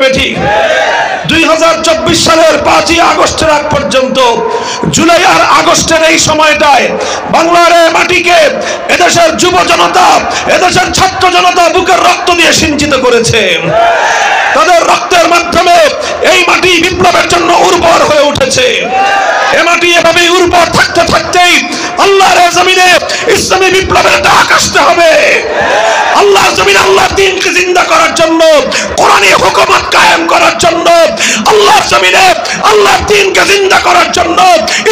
বেঠিক? 2024 সালের 5ই আগস্টের আগ পর্যন্ত, জুলাই আর আগস্টের এই সময়টায় বাংলার মাটিকে এদেশের যুব জনতা, এদেশের ছাত্র জনতা বুকের রক্ত দিয়ে সিঞ্চিত করেছে। তাদের রক্তের মাধ্যমে এই মাটি বিপ্লবের জন্য উর্বর হয়ে উঠেছে। এ মাটি এভাবেই উর্বর থাকতে থাকতেই আল্লাহর জমিনে ইসলামী বিপ্লবের ডাক আসতে হবে। আল্লাহর জমিনে আল্লাহর দ্বীনকে জিন্দা করার জন্য, কোরআনী হুকুমত কায়েম করার জন্য, আল্লাহর জমিনে আল্লাহর দ্বীনকে জিন্দা করার জন্য,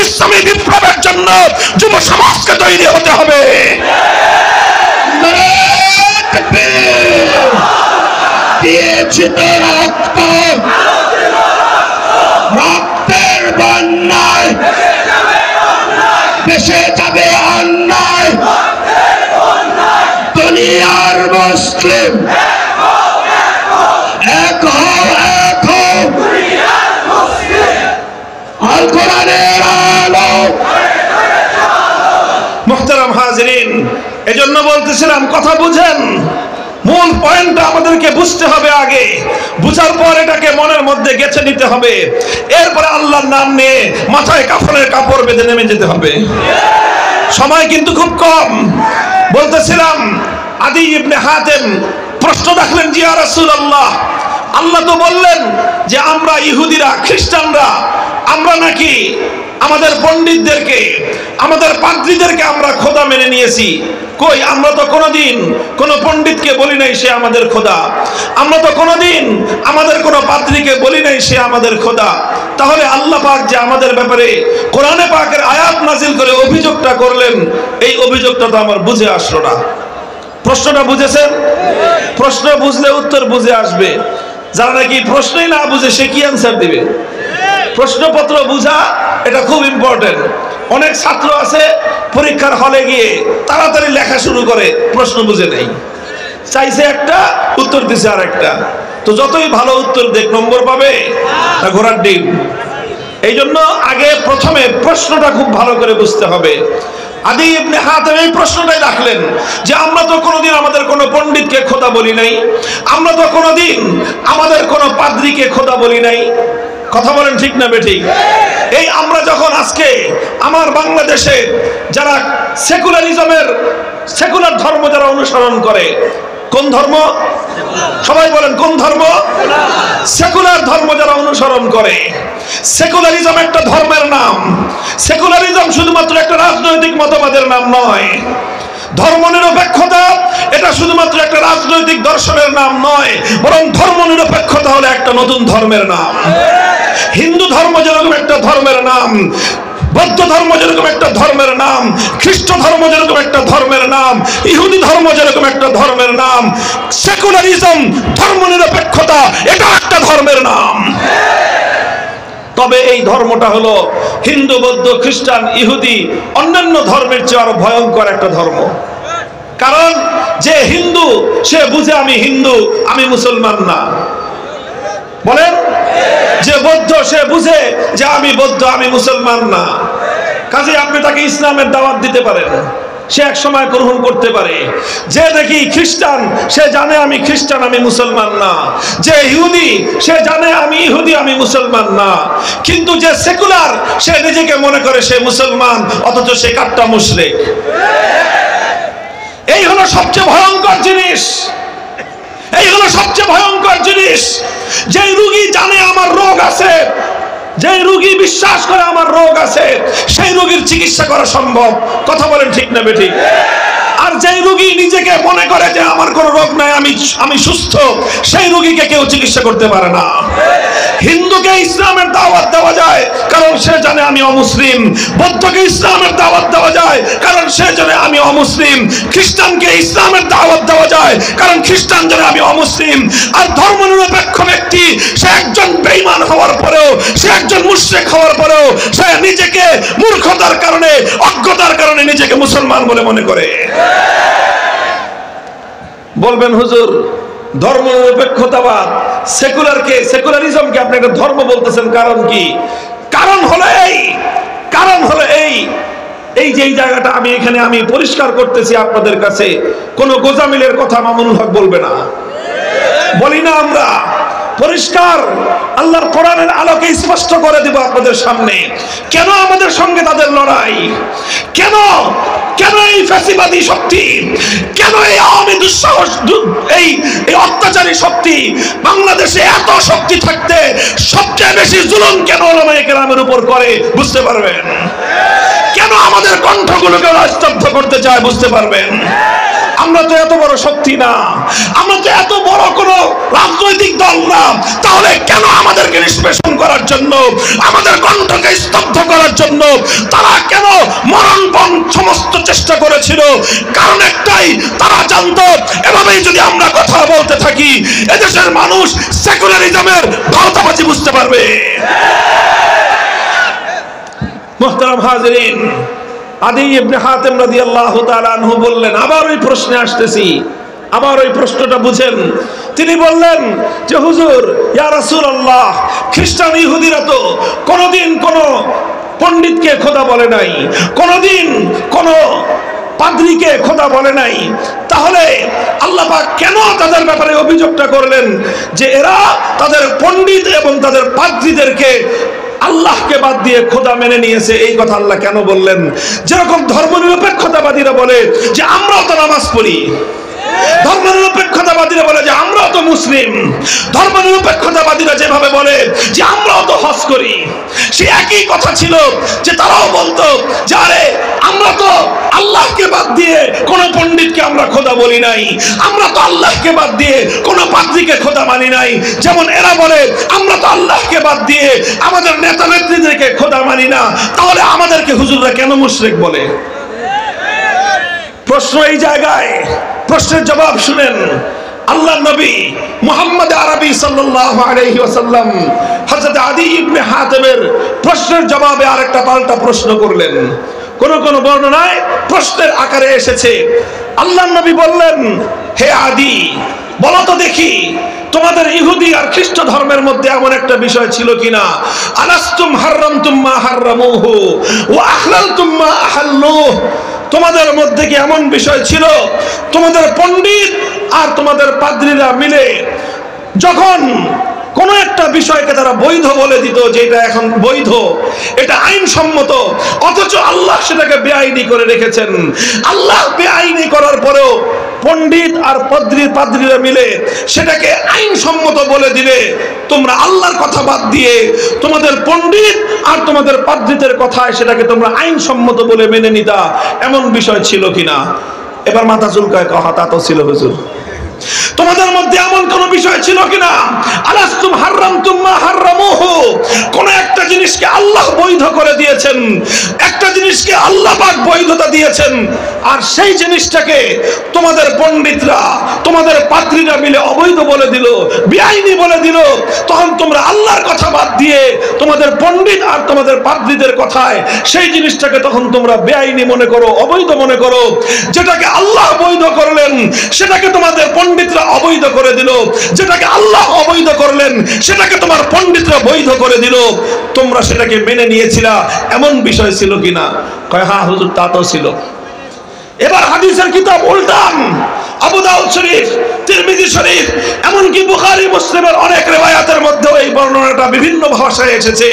ইসলামী বিপ্লবের জন্য যুব সমাজকে তৈরি হতে হবে। রক্তের বন্যায় দেশে যাবে অন্যায়, দুনিয়ার মুসলিম এক হও, এক হও, আল কোরআনের আলো। মুহতারাম হাজিরিন, এজন্য বলতেছিলাম কথা বুঝেন। মূল পয়েন্টটা আমাদেরকে বুঝতে হবে আগে, বুঝার পর এটাকে মনের মধ্যে গেঁথে নিতে হবে। এরপরে আল্লাহর নাম নিয়ে মাথায় কাফনের কাপড় বেঁধে নেমে যেতে হবে। সময় কিন্তু খুব কম। বলতেছিলাম, আদি ইবনে হাতেম প্রশ্ন রাখলেন, জি ইয়া রাসূলুল্লাহ, আল্লাহ তো বললেন যে আমরা ইহুদিরা, খ্রিস্টানরা, আমরা নাকি আমাদের পণ্ডিতদেরকে, আমাদের পাদ্রীদেরকে আমরা খোদা মেনে নিয়েছি। কই, আমরা তো কোনোদিন কোনো পণ্ডিতকে বলি নাই সে আমাদের খোদা। আমরা তো কোনোদিন আমাদের কোনো পাদ্রীকে বলি নাই সে আমাদের খোদা। তাহলে আল্লাহ পাক যে আমাদের ব্যাপারে কোরআনে পাকের আয়াত নাজিল করে অভিযোগটা করলেন, এই অভিযোগটা তো আমার বুঝে আসলো না। প্রশ্নটা বুঝেছেন? প্রশ্ন বুঝলে উত্তর বুঝে আসবে। যারা নাকি প্রশ্নই না বুঝে সে কি অ্যান্সার দিবে? প্রশ্নপত্র বুঝা এটা খুব ইম্পর্টেন্ট। অনেক ছাত্র আছে পরীক্ষার হলে গিয়ে তাড়াতাড়ি লেখা শুরু করে, প্রশ্ন বুঝে নেই, চাইছে একটা, উত্তর দিছে আর একটা। তো যতই ভালো উত্তর দেখ, নম্বর পাবে না ঘোড়ার ডিম। এই জন্য আগে প্রথমে প্রশ্নটা খুব ভালো করে বুঝতে হবে। আদি ইবনে হাতেম এই প্রশ্নটাই রাখলেন যে আমরা তো কোনোদিন আমাদের কোনো পণ্ডিতকে খোদা বলি নাই, আমরা তো কোনোদিন আমাদের কোনো পাদ্রীকে খোদা বলি নাই। কথা বলেন ঠিক না বেঠিক? এই আমরা যখন আজকে আমার বাংলাদেশে যারা সেকুলারিজমের, সেকুলার ধর্ম যারা অনুসরণ করে, কোন ধর্ম? সবাই বলেন কোন ধর্ম? সেকুলার ধর্ম যারা অনুসরণ করে। সেকুলারিজম একটা ধর্মের নাম। সেকুলারিজম শুধুমাত্র একটা রাজনৈতিক মতবাদের নাম নয়। ধর্মনিরপেক্ষতা এটা শুধুমাত্র একটা রাজনৈতিক দর্শনের নাম নয়, বরং ধর্মনিরপেক্ষতা হলো একটা নতুন ধর্মের নাম। হিন্দু ধর্ম যেরকম একটা ধর্মের নাম, বৌদ্ধ ধর্ম যেরকম একটা ধর্মের নাম, খ্রিস্ট ধর্ম যেরকম একটা ধর্মের নাম, ইহুদি ধর্ম যেরকম একটা ধর্মের নাম, সেকুলারিজম, ধর্মনিরপেক্ষতা এটা একটা ধর্মের নাম। তবে এই ধর্মটা হলো হিন্দু, বৌদ্ধ, খ্রিস্টান, ইহুদি, অন্যান্য ধর্মের চেয়ে আরো ভয়ঙ্কর একটা ধর্ম। কারণ যে হিন্দু সে বুঝে আমি হিন্দু, আমি মুসলমান না। বলেন, যে বৌদ্ধ সে বুঝে যে আমি বৌদ্ধ, আমি মুসলমান না। কাজে আপনি তাকে ইসলামের দাওয়াত দিতে পারেন, সে এক সময় গ্রহণ করতে পারে। যে দেখি খ্রিস্টান সে জানে আমি খ্রিস্টান, আমি মুসলমান না। যে ইহুদি সে জানে আমি ইহুদি, আমি মুসলমান না। কিন্তু যে সেকুলার সে নিজেকে মনে করে সে মুসলমান, অথচ সে কাট্টা মুশরিক। এই হলো সবচেয়ে ভয়ঙ্কর জিনিস। এই হলো সবচেয়ে ভয়ঙ্কর জিনিস। যে রোগী জানে আমার রোগ আছে, যে রোগী বিশ্বাস করে আমার রোগ আছে, সেই রোগীর চিকিৎসা করা সম্ভব। কথা বলেন ঠিক না বেঠিক? আর যে রোগী নিজেকে মনে করে যে আমার কোনো রোগ নাই, আমি সুস্থ, সেই রোগীকে কেউ চিকিৎসা করতে পারে না। হিন্দুকে ইসলামের দাওয়াত দেওয়া যায় কারণ সে জানে আমি অমুসলিম। বৌদ্ধকে ইসলামের দাওয়াত দেওয়া যায় কারণ সে জানে আমি অমুসলিম। খ্রিস্টানকে ইসলামের দাওয়াত দেওয়া যায় কারণ খ্রিস্টান জানে আমি অমুসলিম। আর ধর্মনিরপেক্ষ ব্যক্তি সে একজন বেঈমান হওয়ার পরেও, সে একজন মুশরিক হওয়ার পরেও সে নিজেকে মূর্খতার কারণে, অজ্ঞতার কারণে নিজেকে মুসলমান বলে মনে করে। বলবেন হুজুর ধর্মনিরপেক্ষতাবাদ, সেকুলারিজমকে আপনি একটা ধর্ম বলতেছেন, কারণ কি? কারণ হলো এই যে জায়গাটা আমি পরিষ্কার করতেছি আপনাদের কাছে, কোন গোজামিলের কথা মামুনুল হক বলবে না, বলি না আমরা। পরিষ্কার আল্লাহর কোরআনের আলোকে স্পষ্ট করে দিব আপনাদের সামনে। কেন আমাদের সঙ্গে তাদের লড়াই? কেন কেন এই ফ্যাসিবাদী শক্তি, কেন এই আওয়ামী দুঃসাহস, এই অত্যাচারী শক্তি বাংলাদেশে এত শক্তি থাকতে সবচেয়ে বেশি জুলুম কেন ওলামায়ে কেরামের উপর করে বুঝতে পারবেন। কেন আমাদের কণ্ঠগুলোকে স্তব্ধ করতে চায় বুঝতে পারবেন। আমরা তো এত বড় শক্তি না, আমরা তো এত বড় কোন রাজনৈতিক দল না, তাহলে কেন আমাদেরকে নিষ্পেষণ করার জন্য, আমাদের কণ্ঠকে স্তব্ধ করার জন্য তারা কেন মরণপণ সমস্ত চেষ্টা করেছিল? কারণ একটাই, তারা জানতো এভাবেই যদি আমরা কথা বলতে থাকি এদেশের মানুষ সেকুলারিজমের ভাওতাবাজি বুঝতে পারবে। মুহতারাম হাজিরিন, আদি ইবনে হাতেম রাদিয়াল্লাহু তাআলা আনহু বললেন, আবার ওই প্রশ্নে আসতেছি, আবার ওই প্রশ্নটা বুঝেন। তিনি বললেন যে হুজুর, ইয়া রাসূলুল্লাহ, খ্রিস্টান ইহুদিরা তো কোনোদিন কোন পণ্ডিতকে খোদা বলে নাই, কোনোদিন কোন পাদ্রীকে খোদা বলে নাই, তাহলে আল্লাহ পাক কেন তাদের ব্যাপারে অভিযোগটা করলেন যে এরা তাদের পণ্ডিত এবং তাদের পাদ্রীদেরকে আল্লাহকে বাদ দিয়ে খোদা মেনে নিয়েছে? এই কথা আল্লাহ কেন বললেন? যেরকম ধর্মনিরপেক্ষতাবাদীরা বলে যে আমরাও তো নামাজ পড়ি, ধর্মনিরপেক্ষতাবাদীরা বলে যে আমরাও তো মুসলিম, ধর্মনিরপেক্ষতাবাদীরা যেভাবে বলে যে আমরাও তো হজ করি, সে একই কথা ছিল যে তারাও বলতো যে আরে আমরা তো আল্লাহকে বাদ দিয়ে কোন পণ্ডিতকে আমরা খোদা বলি নাই, আমরা তো আল্লাহকে বাদ দিয়ে কোন পাদ্রীকে খোদা মানি নাই। যেমন এরা বলে আমরা তো আল্লাহকে বাদ দিয়ে আমাদের নেতা নেত্রীদেরকে খোদা মানি না, তাহলে আমাদেরকে হুজুররা কেন মুশরিক বলে? প্রশ্ন এই জায়গায়, প্রশ্নের জবাব শুনেন। আল্লাহ নবী মুহাম্মদ আরবি সাল্লাল্লাহু আলাইহি ওয়াসাল্লাম হযরত আদি ইবনে হাতেমের প্রশ্নের জবাবে আরেকটা পাল্টা প্রশ্ন করলেন। কোন কোন বর্ণনায় প্রশ্নের আকারে এসেছে। আল্লাহ নবী বললেন, হে আদি, বলো তো দেখি তোমাদের ইহুদি আর খ্রিস্ট ধর্মের মধ্যে এমন একটা বিষয় ছিল কিনা, আলাস্তুম হাররামতুম মা হাররামুহু ওয়া আহলালতুম মা আহাল্লুহু, তোমাদের মধ্যে কি এমন বিষয় ছিল তোমাদের পণ্ডিত আর তোমাদের পাদ্রীরা মিলে যখন কোন একটা বিষয়কে তারা বৈধ বলে দিত যে এটা এখন বৈধ, এটা আইনসম্মত, অথচ আল্লাহ সেটাকে বেআইনি করে রেখেছেন। আল্লাহ বেআইনি করার পরেও পণ্ডিত আর পাদ্রীরা মিলে সেটাকে আইনসম্মত বলে দিলে তোমরা আল্লাহর কথা বাদ দিয়ে তোমাদের পণ্ডিত আর তোমাদের পাদ্রীদের কথায় সেটাকে তোমরা আইনসম্মত বলে মেনে নিতা, এমন বিষয় ছিল কিনা? এবার মাথা চুলকায় কথা, তা তো ছিল হুজুর। তোমাদের মধ্যে এমন কোন বিষয় ছিল কিনা, আলাস্তুম হাররামতুম মা হাররামুহু, কোন একটা জিনিসকে আল্লাহ বৈধ করে দিয়েছেন, একটা জিনিসকে আল্লাহ পাক বৈধতা দিয়েছেন, আর সেই জিনিসটাকে তোমাদের পণ্ডিতরা তোমাদের পাদ্রীরা মিলে অবৈধ বলে দিল, বেআইনি বলে দিল, তখন তোমরা আল্লাহর কথা বাদ দিয়ে তোমাদের পণ্ডিত আর তোমাদের পাদ্রীদের কথায় সেই জিনিসটাকে তখন তোমরা বেআইনি মনে করো, অবৈধ মনে করো। যেটাকে আল্লাহ বৈধ করলেন সেটাকে তোমাদের পণ্ডিতরা অবৈধ করে দিল, যেটাকে আল্লাহ অবৈধ করলেন সেটাকে তোমার পণ্ডিতরা বৈধ করে দিল, তোমরা সেটাকে মেনে নিয়েছিলা, এমন বিষয় ছিল কিনা? কয় হ্যাঁ হুজুর, তা তো ছিল। এবার হাদিসের কিতাব উল্টান, আবু দাউদ শরীফ, তিরমিজি শরীফ, এমনকি বুখারী মুসলিমের অনেক রিওয়ায়াতের মধ্যে এই বর্ণনাটা বিভিন্ন ভাষায় এসেছে।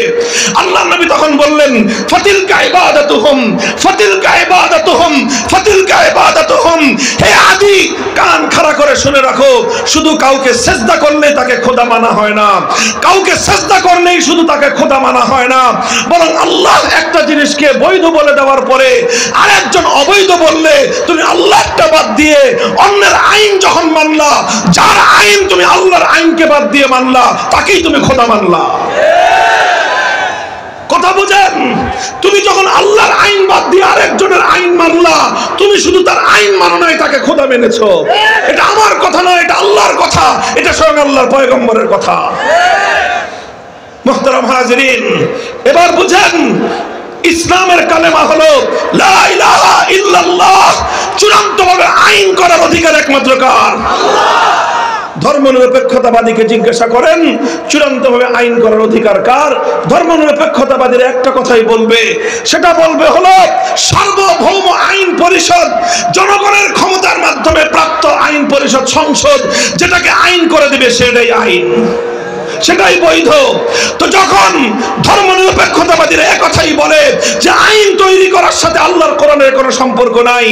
আল্লাহর নবী তখন বললেন, ফাতিলকা ইবাদাতুহুম ফাতিলকা ইবাদাতুহুম ফাতিলকা ইবাদাতুহুম, হে আদি, কান খাড়া করে শুনে রাখো, শুধু কাউকে সিজদা করলে তাকে খোদা মানা হয় না, কাউকে সিজদা করলেই শুধু তাকে খোদা মানা হয় না, বরং আল্লাহ একটা জিনিসকে বৈধ বলে দেওয়ার পরে আরেকজন অবৈধ বললে তুমি আল্লাহটা বাদ দিয়ে অন্যের আইন যখন মানলা, যার আইন তুমি আল্লাহর আইনকে বাদ দিয়ে মানলা, তাকেই তুমি খোদা মানলা। কথা বুঝেন? তুমি যখন আল্লাহর আইন বাদ দিয়ে আরেকজনের আইন মানলা, তুমি শুধু তার আইন মানো নাই, তাকে খোদা মেনেছো। এটা আমার কথা নয়, এটা আল্লাহর কথা, এটা স্বয়ং আল্লাহর পয়গম্বরের কথা। মুহতারাম হাজিরিন, এবার বুঝেন, ইসলামের কালেমা হলো লা ইলাহা ইল্লাল্লাহ, চূড়ান্তভাবে আইন করার অধিকার একমাত্র কার? আল্লাহ। ধর্মনিরপেক্ষতাবাদীকে জিজ্ঞাসা করেন চূড়ান্তভাবে আইন করার অধিকার কার? ধর্মনিরপেক্ষতাবাদীরা একটা কথাই বলবে, সেটা বলবে হলো সার্বভৌম আইন পরিষদ, জনগণের ক্ষমতার মাধ্যমে প্রাপ্ত আইন পরিষদ, সংসদ যেটাকে আইন করে দিবে সেটাই আইন। সেটাই বৈধ। তো যখন ধর্মনিরপেক্ষতাবাদীরা একথাই বলে যে আইন তৈরি করার সাথে আল্লাহর কোরআনের কোনো সম্পর্ক নাই,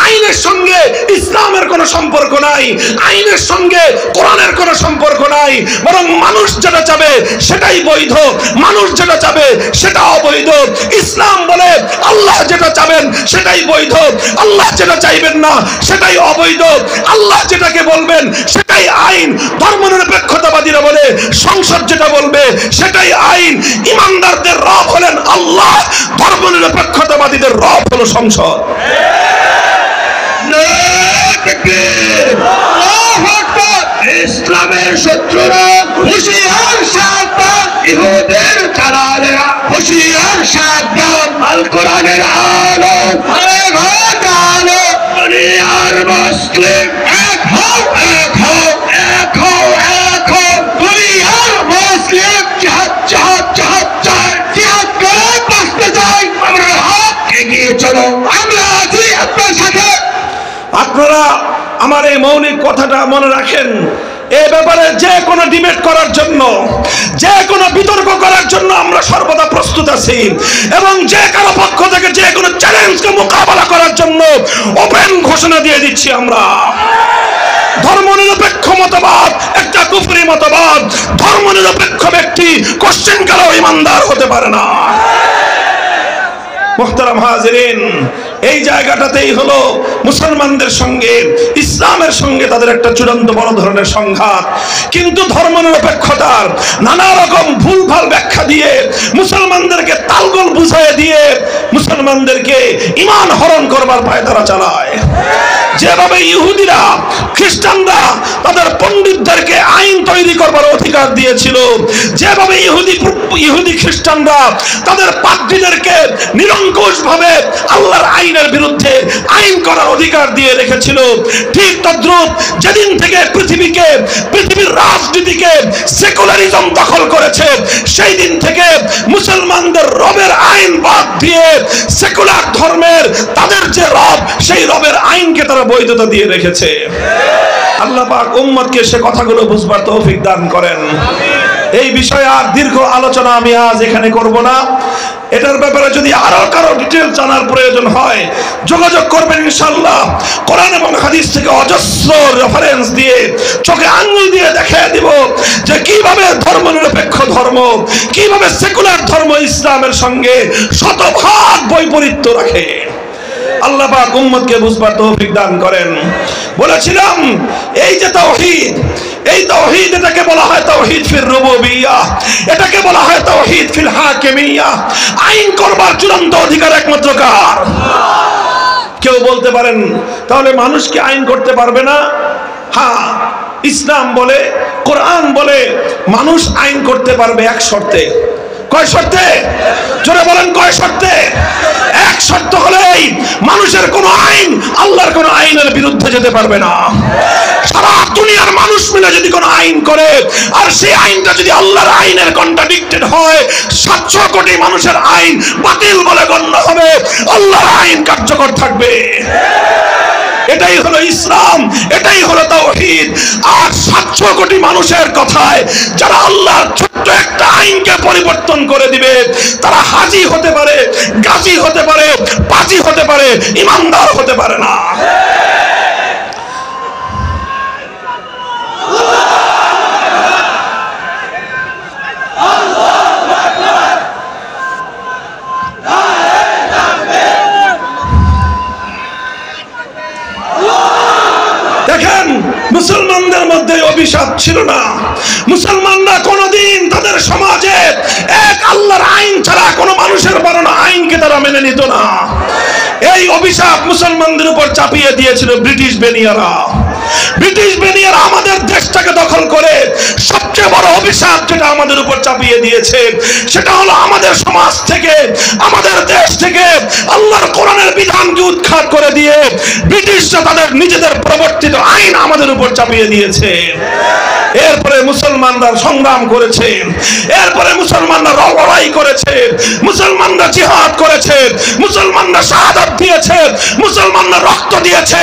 আইনের সঙ্গে ইসলামের কোনো সম্পর্ক নাই, আইনের সঙ্গে কোরআনের কোনো সম্পর্ক নাই, বরং মানুষ যেটা চাবে সেটাই বৈধ, মানুষ যেটা চাবে সেটা অবৈধ। ইসলাম বলে আল্লাহ যেটা চাবেন সেটাই বৈধ, আল্লাহ যেটা চাইবেন না সেটাই অবৈধ, আল্লাহ যেটাকে বলবেন সেটাই আইন। ধর্মনিরপেক্ষতাবাদীরা বলে সংসদ যেটা বলবে সেটাই আইন। ইমানদারদের রব হলেন আল্লাহ, ধর্মনিরপেক্ষতাবাদীদের রব হলো সংসদ। ইসলামের শত্রুরা হুঁশিয়ার সাবধান, ইহুদের দালালেরা হুঁশিয়ার সাবধান। আল কোরআনের আলো আলো, দুনিয়ার মুসলিম এক হও, এক হও, এক হও, এক হও। দুনিয়ার মুসলিম জিহাদ জিহাদ জিহাদ চায়, জিহাদ করে বাঁচতে চাই। আমরা হাত এগিয়ে চলো, আমরা আছি আপনার সাথে। আপনারা আমার এই মৌলিক কথাটা মনে রাখেন। এই ব্যাপারে যে কোনো ডিবেট করার জন্য, যে কোনো বিতর্ক করার জন্য আমরা সর্বদা প্রস্তুত আছি, এবং যে কারো পক্ষ থেকে যে কোনো চ্যালেঞ্জকে মোকাবেলা করার জন্য ওপেন ঘোষণা দিয়ে দিচ্ছি আমরা। ধর্মনিরপেক্ষ মতবাদ একটা কুফরি মতবাদ। ধর্মনিরপেক্ষ ব্যক্তি কোশ্চেন কালেও ইমানদার হতে পারে না। মুহতারাম হাজিরিন, এই জায়গাটাতেই হলো মুসলমানদের সঙ্গে ইসলামের সঙ্গে তাদের একটা চূড়ান্ত বড় ধরনের সংঘাত। কিন্তু ধর্মনিরপেক্ষতার নানা রকম ভুলভাল ব্যাখ্যা দিয়ে মুসলমানদেরকে তালগোল বুঝিয়ে দিয়ে মুসলমানদেরকে ঈমান হরণ করবার পায়তারা চালায়। যেভাবে ইহুদিরা খ্রিস্টানরা তাদের পণ্ডিতদেরকে আইন তৈরি করবার অধিকার দিয়েছিল, যেভাবে ইহুদি খ্রিস্টানরা তাদের পাদ্রীদেরকে নিরঙ্কুশভাবে আল্লাহর আইনের বিরুদ্ধে আইন করার অধিকার দিয়ে রেখেছিল, ঠিক তদ্রূপ যেদিন থেকে পৃথিবীর রাজনীতিকে সেকুলারিজম দখল করেছে, সেই দিন থেকে মুসলমানদের রবের আইন বাদ দিয়ে সেকুলার ধর্মের তাদের যে রব, সেই রবের আইনকে তারা বৈধতা দিয়ে রেখেছে। আল্লাহ পাক উম্মতকে সে কথাগুলো বুঝবার তৌফিক দান করেন। এই বিষয়ে আর দীর্ঘ আলোচনা আমি আজ এখানে করব না। এটার ব্যাপারে যদি আরো কারো ডিটেল জানার প্রয়োজন হয় যোগাযোগ করবেন ইনশাআল্লাহ। কোরআন এবং হাদিস থেকে অজস্র রেফারেন্স দিয়ে চোখে আঙ্গুল দিয়ে দেখিয়ে দিব যে কিভাবে ধর্মনিরপেক্ষ ধর্ম, কিভাবে সেকুলার ধর্ম ইসলামের সঙ্গে শতভাগ বৈপরীত্য রাখে। আল্লাহ পাক উম্মতকে বুঝবার তৌফিক দান করেন। বলেছিলাম এই যে তাওহীদ, এই তাওহীদ এটাকে বলা হয় তাওহীদ ফির রুবুবিয়্যাহ, এটাকে বলা হয় তাওহীদ ফিল হাকিমিয়্যাহ। আইন করবার চূড়ান্ত অধিকার একমাত্র কার? কেউ বলতে পারেন তাহলে মানুষ কি আইন করতে পারবে না? হ্যাঁ, ইসলাম বলে, কোরআন বলে মানুষ আইন করতে পারবে এক শর্তে। কয় শর্তে? জোরে বলেন, কয় শর্তে? এক শর্ত হলেই মানুষের কোন আইন আল্লাহর কোন আইনের বিরুদ্ধে যেতে পারবে না। সারা দুনিয়ার মানুষ মিলে যদি কোন আইন করে আর সেই আইনটা যদি আল্লাহর আইনের কন্ট্রাডিক্টেড হয়, 700 কোটি মানুষের আইন বাতিল বলে গণ্য হবে, আল্লাহর আইন কার্যকর থাকবে। এটাই হলো ইসলাম, এটাই হলো তাওহীদ। আর 700 কোটি মানুষের কথায় যারা আল্লাহর ছোট্ট একটা আইনকে পরিবর্তন করে দিবে, তারা হাজী হতে পারে, গাজী হতে পারে, পাজি হতে পারে, ইমানদার হতে পারে না। মুসলমানদের মধ্যে অভিশাপ ছিল না। মুসলমানরা কোনোদিন তাদের সমাজে এক আল্লাহর আইন ছাড়া কোনো মানুষের বানানো আইনকে তারা মেনে নিত না। এই অভিশাপ মুসলমানদের উপর চাপিয়ে দিয়েছিল ব্রিটিশ বেনিয়ারা। ব্রিটিশ বেনিয়ারা আমাদের দেশটাকে দখল করে সবচেয়ে বড় অভিশাপ যেটা আমাদের উপর চাপিয়ে দিয়েছে সেটা হলো আমাদের সমাজ থেকে, আমাদের দেশ থেকে আল্লাহর কোরআনের বিধানকে উৎখাত করে দিয়ে ব্রিটিশরা তাদের নিজেদের প্রবর্তিত আইন আমাদের উপর চাপিয়ে দিয়েছে। এরপরে মুসলমানরা সংগ্রাম করেছে, এরপরে মুসলমানরা লড়াই করেছে, মুসলমানরা জিহাদ করেছে, মুসলমানরা শাহাদাত দিয়েছে, মুসলমানরা রক্ত দিয়েছে।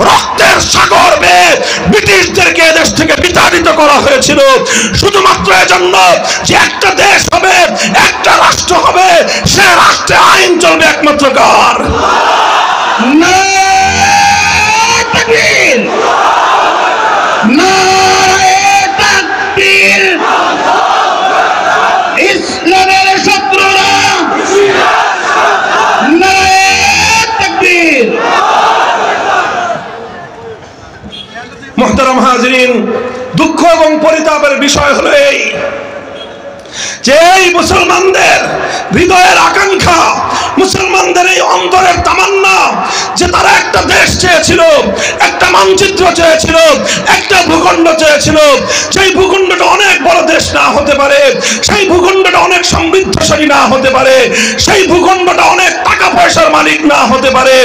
রক্তের সাগর বেয়ে ব্রিটিশদেরকে দেশ থেকে বিতাড়িত করা হয়েছিল শুধুমাত্র শুধুমাত্র এজন্য যে একটা দেশ হবে, একটা রাষ্ট্র হবে, সে রাষ্ট্রে আইন চলবে একমাত্র কার? নারায়ে তাকবীর, নারায়ে তাকবীর। ইসলামের শত্রুরা নারায়ে তাকবীর। মুহতারাম হাজিরিন, দুঃখ এবং পরিতাপের বিষয় হলো এই যে এই মুসলমানদের হৃদয়ের আকাঙ্ক্ষা, মুসলমানদের এই অন্তরের তামান্না যে তারা একটা দেশ চেয়েছিল, একটা মানচিত্র চেয়েছিল, একটা ভূখণ্ড চেয়েছিল। সেই ভূখণ্ডটা অনেক বড় দেশ না হতে পারে, সেই ভূখণ্ডটা অনেক সমৃদ্ধশালী না হতে পারে, সেই ভূখণ্ডটা অনেক টাকা পয়সার মালিক না হতে পারে,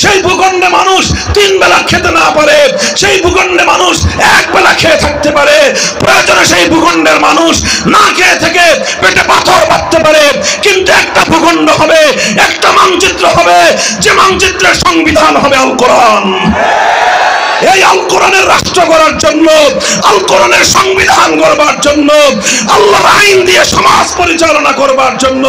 সেই ভূখণ্ডে মানুষ 3 বেলা খেতে না পারে, সেই ভূখণ্ডে মানুষ 1 বেলা খেয়ে থাকতে পারে, প্রয়োজনে সেই ভূখণ্ডের মানুষ না খেয়ে থেকে পেটে পাথর বাঁধতে পারে। কিন্তু একটা ভূখণ্ড হবে, একটা মানচিত্র হবে, যে মানচিত্রের সংবিধান হবে আল কোরআন। এই আল কোরআনের রাষ্ট্র করার জন্য, আল কোরআনের সংবিধান গড়বার জন্য, আল্লাহর আইন দিয়ে সমাজ পরিচালনা করবার জন্য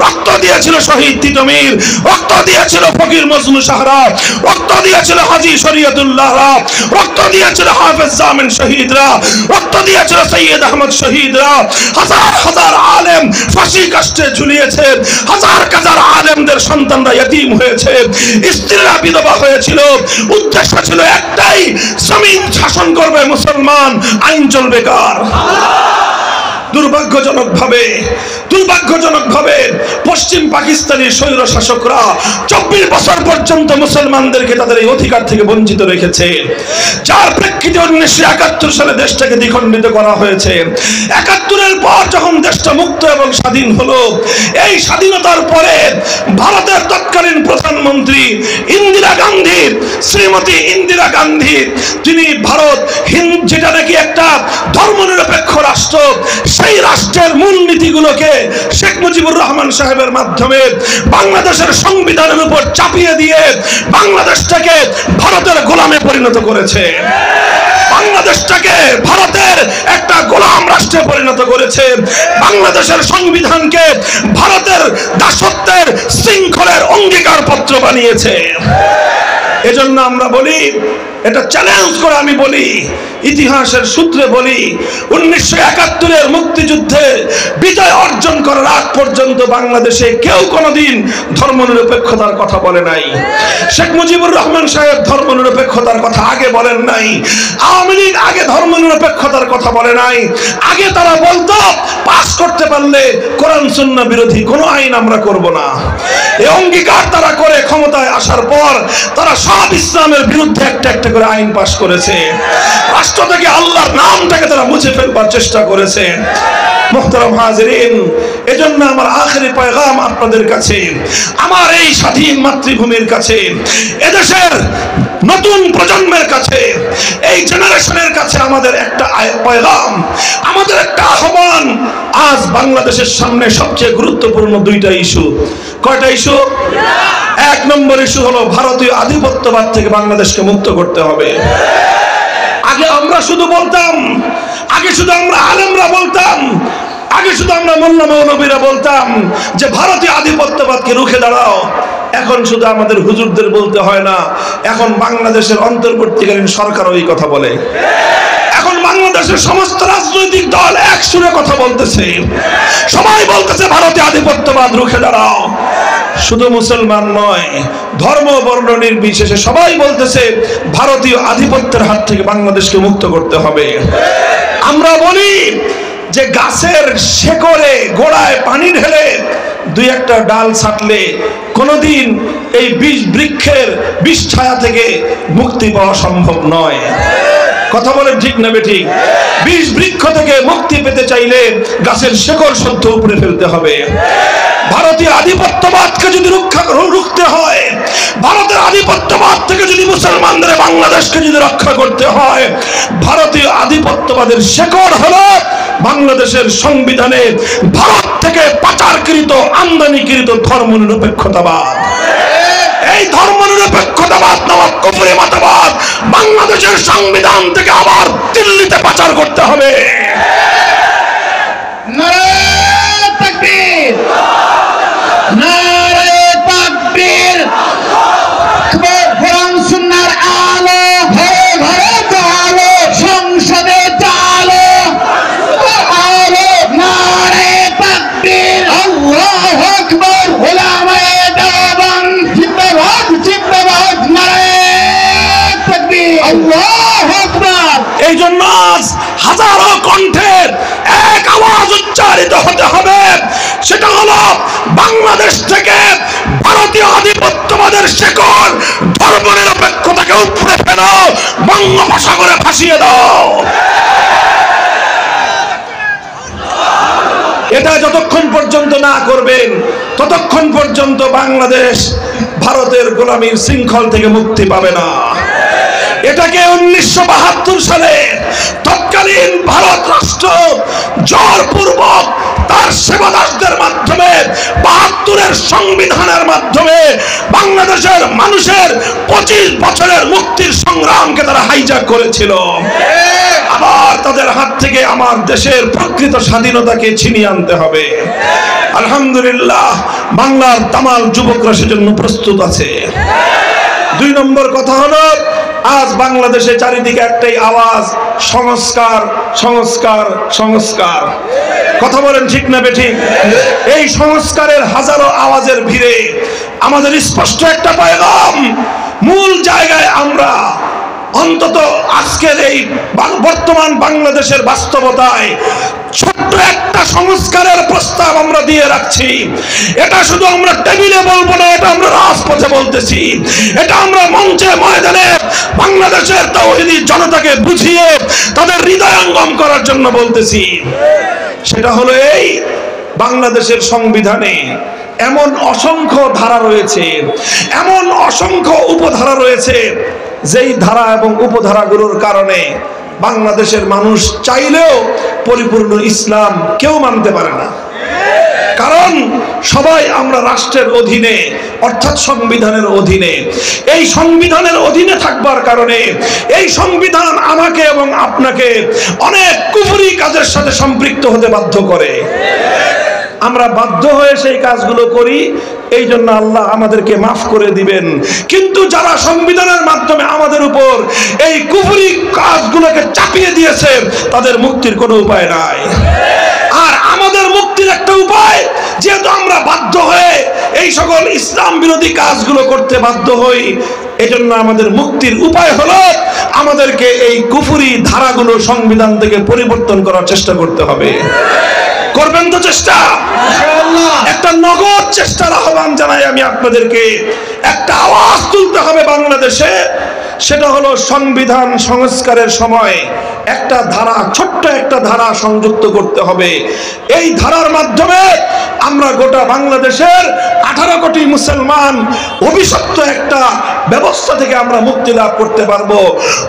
রক্ত দিয়েছিল শহীদ তিতুমীর, রক্ত দিয়েছিল ফকির মজনু সাহরা, রক্ত দিয়েছিল হাজী শরীয়তুল্লাহরা, রক্ত দিয়েছিল হাফেজ জামিন শহীদরা, রক্ত দিয়েছিল সৈয়দ আহমদ শহীদরা। হাজার হাজার আলেম ফাঁসি কাষ্টে ঝুলিয়েছে, হাজার হাজার আলেমদের সন্তানরা ইতিম হয়েছে, স্ত্রীরা বিধবা হয়েছিল। উদ্দেশ্য ছিল একটা, জমিন শাসন করবে মুসলমান, আইন চলবে কার? দুর্ভাগ্যজনকভাবে পশ্চিম পাকিস্তানি স্বৈর শাসকরা 24 বছর পর্যন্ত মুসলমানদেরকে তাদের এই অধিকার থেকে বঞ্চিত রেখেছে, যার প্রেক্ষিতে 1971 সালে দেশটাকে দ্বিখণ্ডিত করা হয়েছে। 71-এর পর যখন দেশটা মুক্ত এবং স্বাধীন হলো, এই স্বাধীনতার পরে ভারতের তৎকালীন প্রধানমন্ত্রী ইন্দিরা গান্ধী, শ্রীমতী ইন্দিরা গান্ধী, তিনি ভারত যেটা নাকি একটা ধর্মনিরপেক্ষ রাষ্ট্র, সেই রাষ্ট্রের মূল নীতিগুলোকে শেখ মুজিবুর রহমান সাহেবের মাধ্যমে বাংলাদেশের সংবিধানের উপর চাপিয়ে দিয়ে বাংলাদেশটাকে ভারতের গোলামে পরিণত করেছে, বাংলাদেশটাকে ভারতের একটা গোলাম রাষ্ট্রে পরিণত করেছে, বাংলাদেশের সংবিধানকে ভারতের দাসত্বের শৃঙ্খলের অঙ্গীকার পত্র বানিয়েছে। এজন্য আমরা বলি, এটা চ্যালেঞ্জ করে আমি বলি, ইতিহাসের সূত্রে বলি, 1971-এর মুক্তিযুদ্ধে বিজয় অর্জন করার আগ পর্যন্ত বাংলাদেশে কেউ কোনোদিন ধর্মনিরপেক্ষতার কথা বলে নাই। শেখ মুজিবুর রহমান সাহেব ধর্মনিরপেক্ষতার কথা আগে বলেন নাই, আওয়ামী লীগ আগে ধর্মনিরপেক্ষতার কথা বলে নাই। আগে তারা বলতো পাস করতে পারলে কোরআন সুন্নাহ বিরোধী কোনো আইন আমরা করব না। এই অঙ্গীকার তারা করে ক্ষমতায় আসার পর তারা সব ইসলামের বিরুদ্ধে একটা একটা করে আইন পাস করেছে, রাষ্ট্র থেকে আল্লাহর নামটাকে তারা মুছে ফেলবার চেষ্টা করেছে। মুহতারাম হাজিরিন, এজন্য আমার আখেরি পয়গাম আপনাদের কাছে, আমার এই স্বাধীন মাতৃভূমির কাছে, এদেশের নতুন প্রজন্মের কাছে, এই জেনারেশনের কাছে আমাদের একটা পয়গাম, আমাদের একটা আহ্বান। আজ বাংলাদেশের সামনে সবচেয়ে গুরুত্বপূর্ণ 2টা ইস্যু। কয়টা ইস্যু? 1 নম্বর ইস্যু হলো ভারতীয় আধিপত্যবাদ থেকে বাংলাদেশকে মুক্ত করতে হবে। আগে আমরা শুধু বলতাম, আগে শুধু আমরা আলেমরা বলতাম, আগে শুধু আমরা মোল্লা মৌলবীরা বলতাম যে ভারতীয় আধিপত্যবাদকে রুখে দাঁড়াও। এখন শুধু আমাদের হুজুরদের বলতে হয় না, এখন বাংলাদেশের অন্তর্বর্তীকালীন সরকার ওই কথা বলে। এখন বাংলাদেশের সমস্ত রাজনৈতিক দল এক সুরে কথা বলতেছে, সবাই বলতেছে ভারতীয় আধিপত্যবাদ রুখে দাঁড়াও। শুধু মুসলমান নয়, ধর্ম বর্ণ নির্বিশেষে সবাই বলতেছে ভারতীয় আধিপত্যের হাত থেকে বাংলাদেশকে মুক্ত করতে হবে। আমরা বলি যে গাছের শেকড়ে গোড়ায় পানি ঢেলে 2-1টা ডাল ছাটলে কোনোদিন এই বৃক্ষের বিষ ছায়া থেকে মুক্তি পাওয়া সম্ভব নয়। কথা বলেন ঠিক না বেঠিক? বিষ বৃক্ষ থেকে মুক্তি পেতে চাইলে গাছের শেকড় সদ্য উপরে ফেলতে হবে। ভারতীয় আধিপত্যবাদকে যদি রুখতে হয়, ভারতের আধিপত্যবাদ থেকে যদি মুসলমানদের বাংলাদেশকে যদি রক্ষা করতে হয়, ভারতীয় আধিপত্যবাদের শেকড় হলো বাংলাদেশের সংবিধানে ভারত থেকে পাচারকৃত আমদানিকৃত ধর্মনিরপেক্ষতাবাদ। এই ধর্মনিরপেক্ষতাবাদ নামক কুফরি মতবাদ বাংলাদেশের সংবিধান থেকে আবার দিল্লিতে পাচার করতে হবে। বাংলাদেশ থেকে ভারতীয় আধিপত্যবাদের শেকড় ধর্মনিরপেক্ষতাকে উপড়ে ফেলো, বঙ্গোপসাগরে ভাসিয়ে দাও। এটা যতক্ষণ পর্যন্ত না করবেন ততক্ষণ পর্যন্ত বাংলাদেশ ভারতের গোলামীর শৃঙ্খল থেকে মুক্তি পাবে না। এটাকে 1972 সালে তৎকালীন ভারত রাষ্ট্র জোরপূর্বক তার সেবাদাসদের মাধ্যমে 72-এর সংবিধানের মাধ্যমে বাংলাদেশের মানুষের 25 বছরের মুক্তির সংগ্রামকে তারা হাইজ্যাক করেছিল। আবার তাদের হাত থেকে আমার দেশের প্রকৃত স্বাধীনতাকে ছিনিয়ে আনতে হবে। আলহামদুলিল্লাহ, বাংলার তামাল যুবকরা সেজন্য প্রস্তুত আছে। 2 নম্বর কথা হলো, আজ বাংলাদেশে চারিদিকে একটাই আওয়াজ, সংস্কার সংস্কার সংস্কার। কথা বলেন ঠিক না বেঠিক? এই সংস্কারের হাজারো আওয়াজের ভিড়ে আমাদের স্পষ্ট একটা পয়গাম, মূল জায়গায় আমরা অন্তত আজকের এই বর্তমান বাংলাদেশের বাস্তবতায় ছোট্ট একটা সংস্কারের প্রস্তাব আমরা দিয়ে রাখছি। এটা শুধু আমরা টেবিলে বলবো না, এটা আমরা রাজপথে বলতেছি, এটা আমরা মঞ্চে ময়দানে বাংলাদেশের তাওহীদি জনতাকে বুঝিয়ে তাদের হৃদয়ঙ্গম করার জন্য বলতেছি। সেটা হলো এই, বাংলাদেশের সংবিধানে এমন অসংখ্য ধারা রয়েছে, এমন অসংখ্য উপধারা রয়েছে, যেই ধারা এবং উপধারাগুলোর কারণে বাংলাদেশের মানুষ চাইলেও পরিপূর্ণ ইসলাম কেউ মানতে পারে না। কারণ সবাই আমরা রাষ্ট্রের অধীনে, অর্থাৎ সংবিধানের অধীনে। এই সংবিধানের অধীনে থাকবার কারণে এই সংবিধান আমাকে এবং আপনাকে অনেক কুফরি কাজের সাথে সম্পৃক্ত হতে বাধ্য করে। আমরা বাধ্য হয়ে সেই কাজগুলো করি, এই জন্য আল্লাহ আমাদেরকে মাফ করে দিবেন। কিন্তু যারা সংবিধানের মাধ্যমে আমাদের উপর এই কুফরি কাজগুলোকে চাপিয়ে দিয়েছে, তাদের মুক্তির কোনো উপায় নাই। আর আমাদের মুক্তির একটা উপায়, যেহেতু আমরা বাধ্য হয়ে এই সকল ইসলাম বিরোধী কাজগুলো করতে বাধ্য হই, এজন্য আমাদের মুক্তির উপায় হলো আমাদেরকে এই কুফরি ধারাগুলো সংবিধান থেকে পরিবর্তন করার চেষ্টা করতে হবে। করবেন তো চেষ্টা? একটা নগদ চেষ্টার আহ্বান জানাই আমি আপনাদেরকে। একটা আওয়াজ তুলতে হবে বাংলাদেশে, সেটা হলো সংবিধান সংস্কারের সময় একটা ধারা, ছোট্ট একটা ধারা সংযুক্ত করতে হবে। এই ধারার মাধ্যমে আমরা গোটা বাংলাদেশের 18 কোটি মুসলমান অভিশপ্ত একটা ব্যবস্থা থেকে আমরা মুক্তি লাভ করতে পারবো।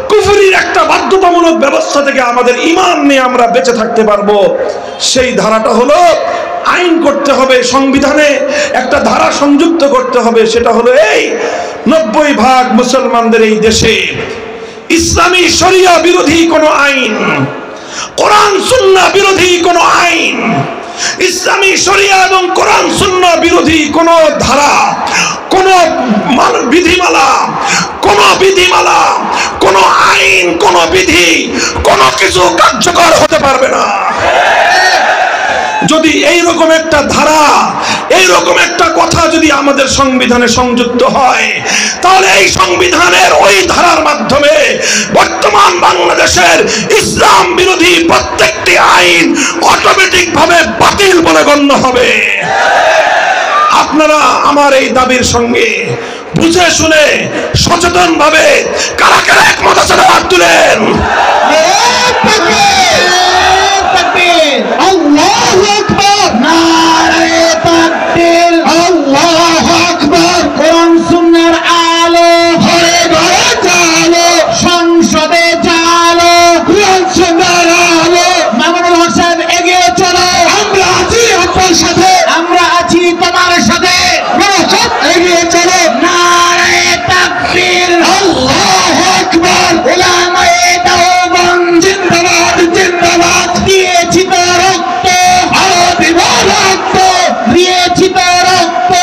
কুফরির একটা বাধ্যতামূলক ব্যবস্থা থেকে আমাদের ঈমান নিয়ে আমরা বেঁচে থাকতে পারবো। সেই ধারাটা হলো, আইন করতে হবে, সংবিধানে একটা ধারা সংযুক্ত করতে হবে। সেটা হলো এই, 90% মুসলমানদের এই দেশে ইসলামী শরিয়া বিরোধী কোনো আইন, কোরআন সুন্নাহ বিরোধী কোনো আইন, ইসলামী শরিয়া এবং কোরআন সুন্নাহ বিরোধী কোনো ধারা, কোনো বিধিমালা, কোনো আইন, কোনো বিধি, কোনো কিছু কার্যকর হতে পারবে না। যদি এইরকম একটা ধারা, এইরকম একটা কথা যদি আমাদের সংবিধানে সংযুক্ত হয়, তাহলে এই সংবিধানের ওই ধারার মাধ্যমে বর্তমান বাংলাদেশের ইসলাম বিরোধী প্রত্যেকটি আইন অটোমেটিক ভাবে বাতিল বলে গণ্য হবে। আপনারা আমার এই দাবির সঙ্গে বুঝে শুনে সচেতন ভাবে কারা কারা একমত আছেন হাত তুলেন। আল্লাহু আকবার, নারে তাকবীর, আল্লাহু আকবার। কোরআন সুন্নাহর আলো ঘরে ঘরে জালো, সংসদে জালো, কোরআন সুন্নাহর আলো। মামুনুল হোসেন এগিয়ে চলো, আমরা আছি আপনার সাথে, আমরা আছি তোমার সাথে। এগিয়ে চলো, নারে তাকবীর, আল্লাহু আকবার। উলামায়ে দেওবন্দ জিন্দাবাদ, জিন্দাবাদ। দিয়েছি তো রক্ত, আরো দিব রক্ত, দিয়েছি তো রক্ত,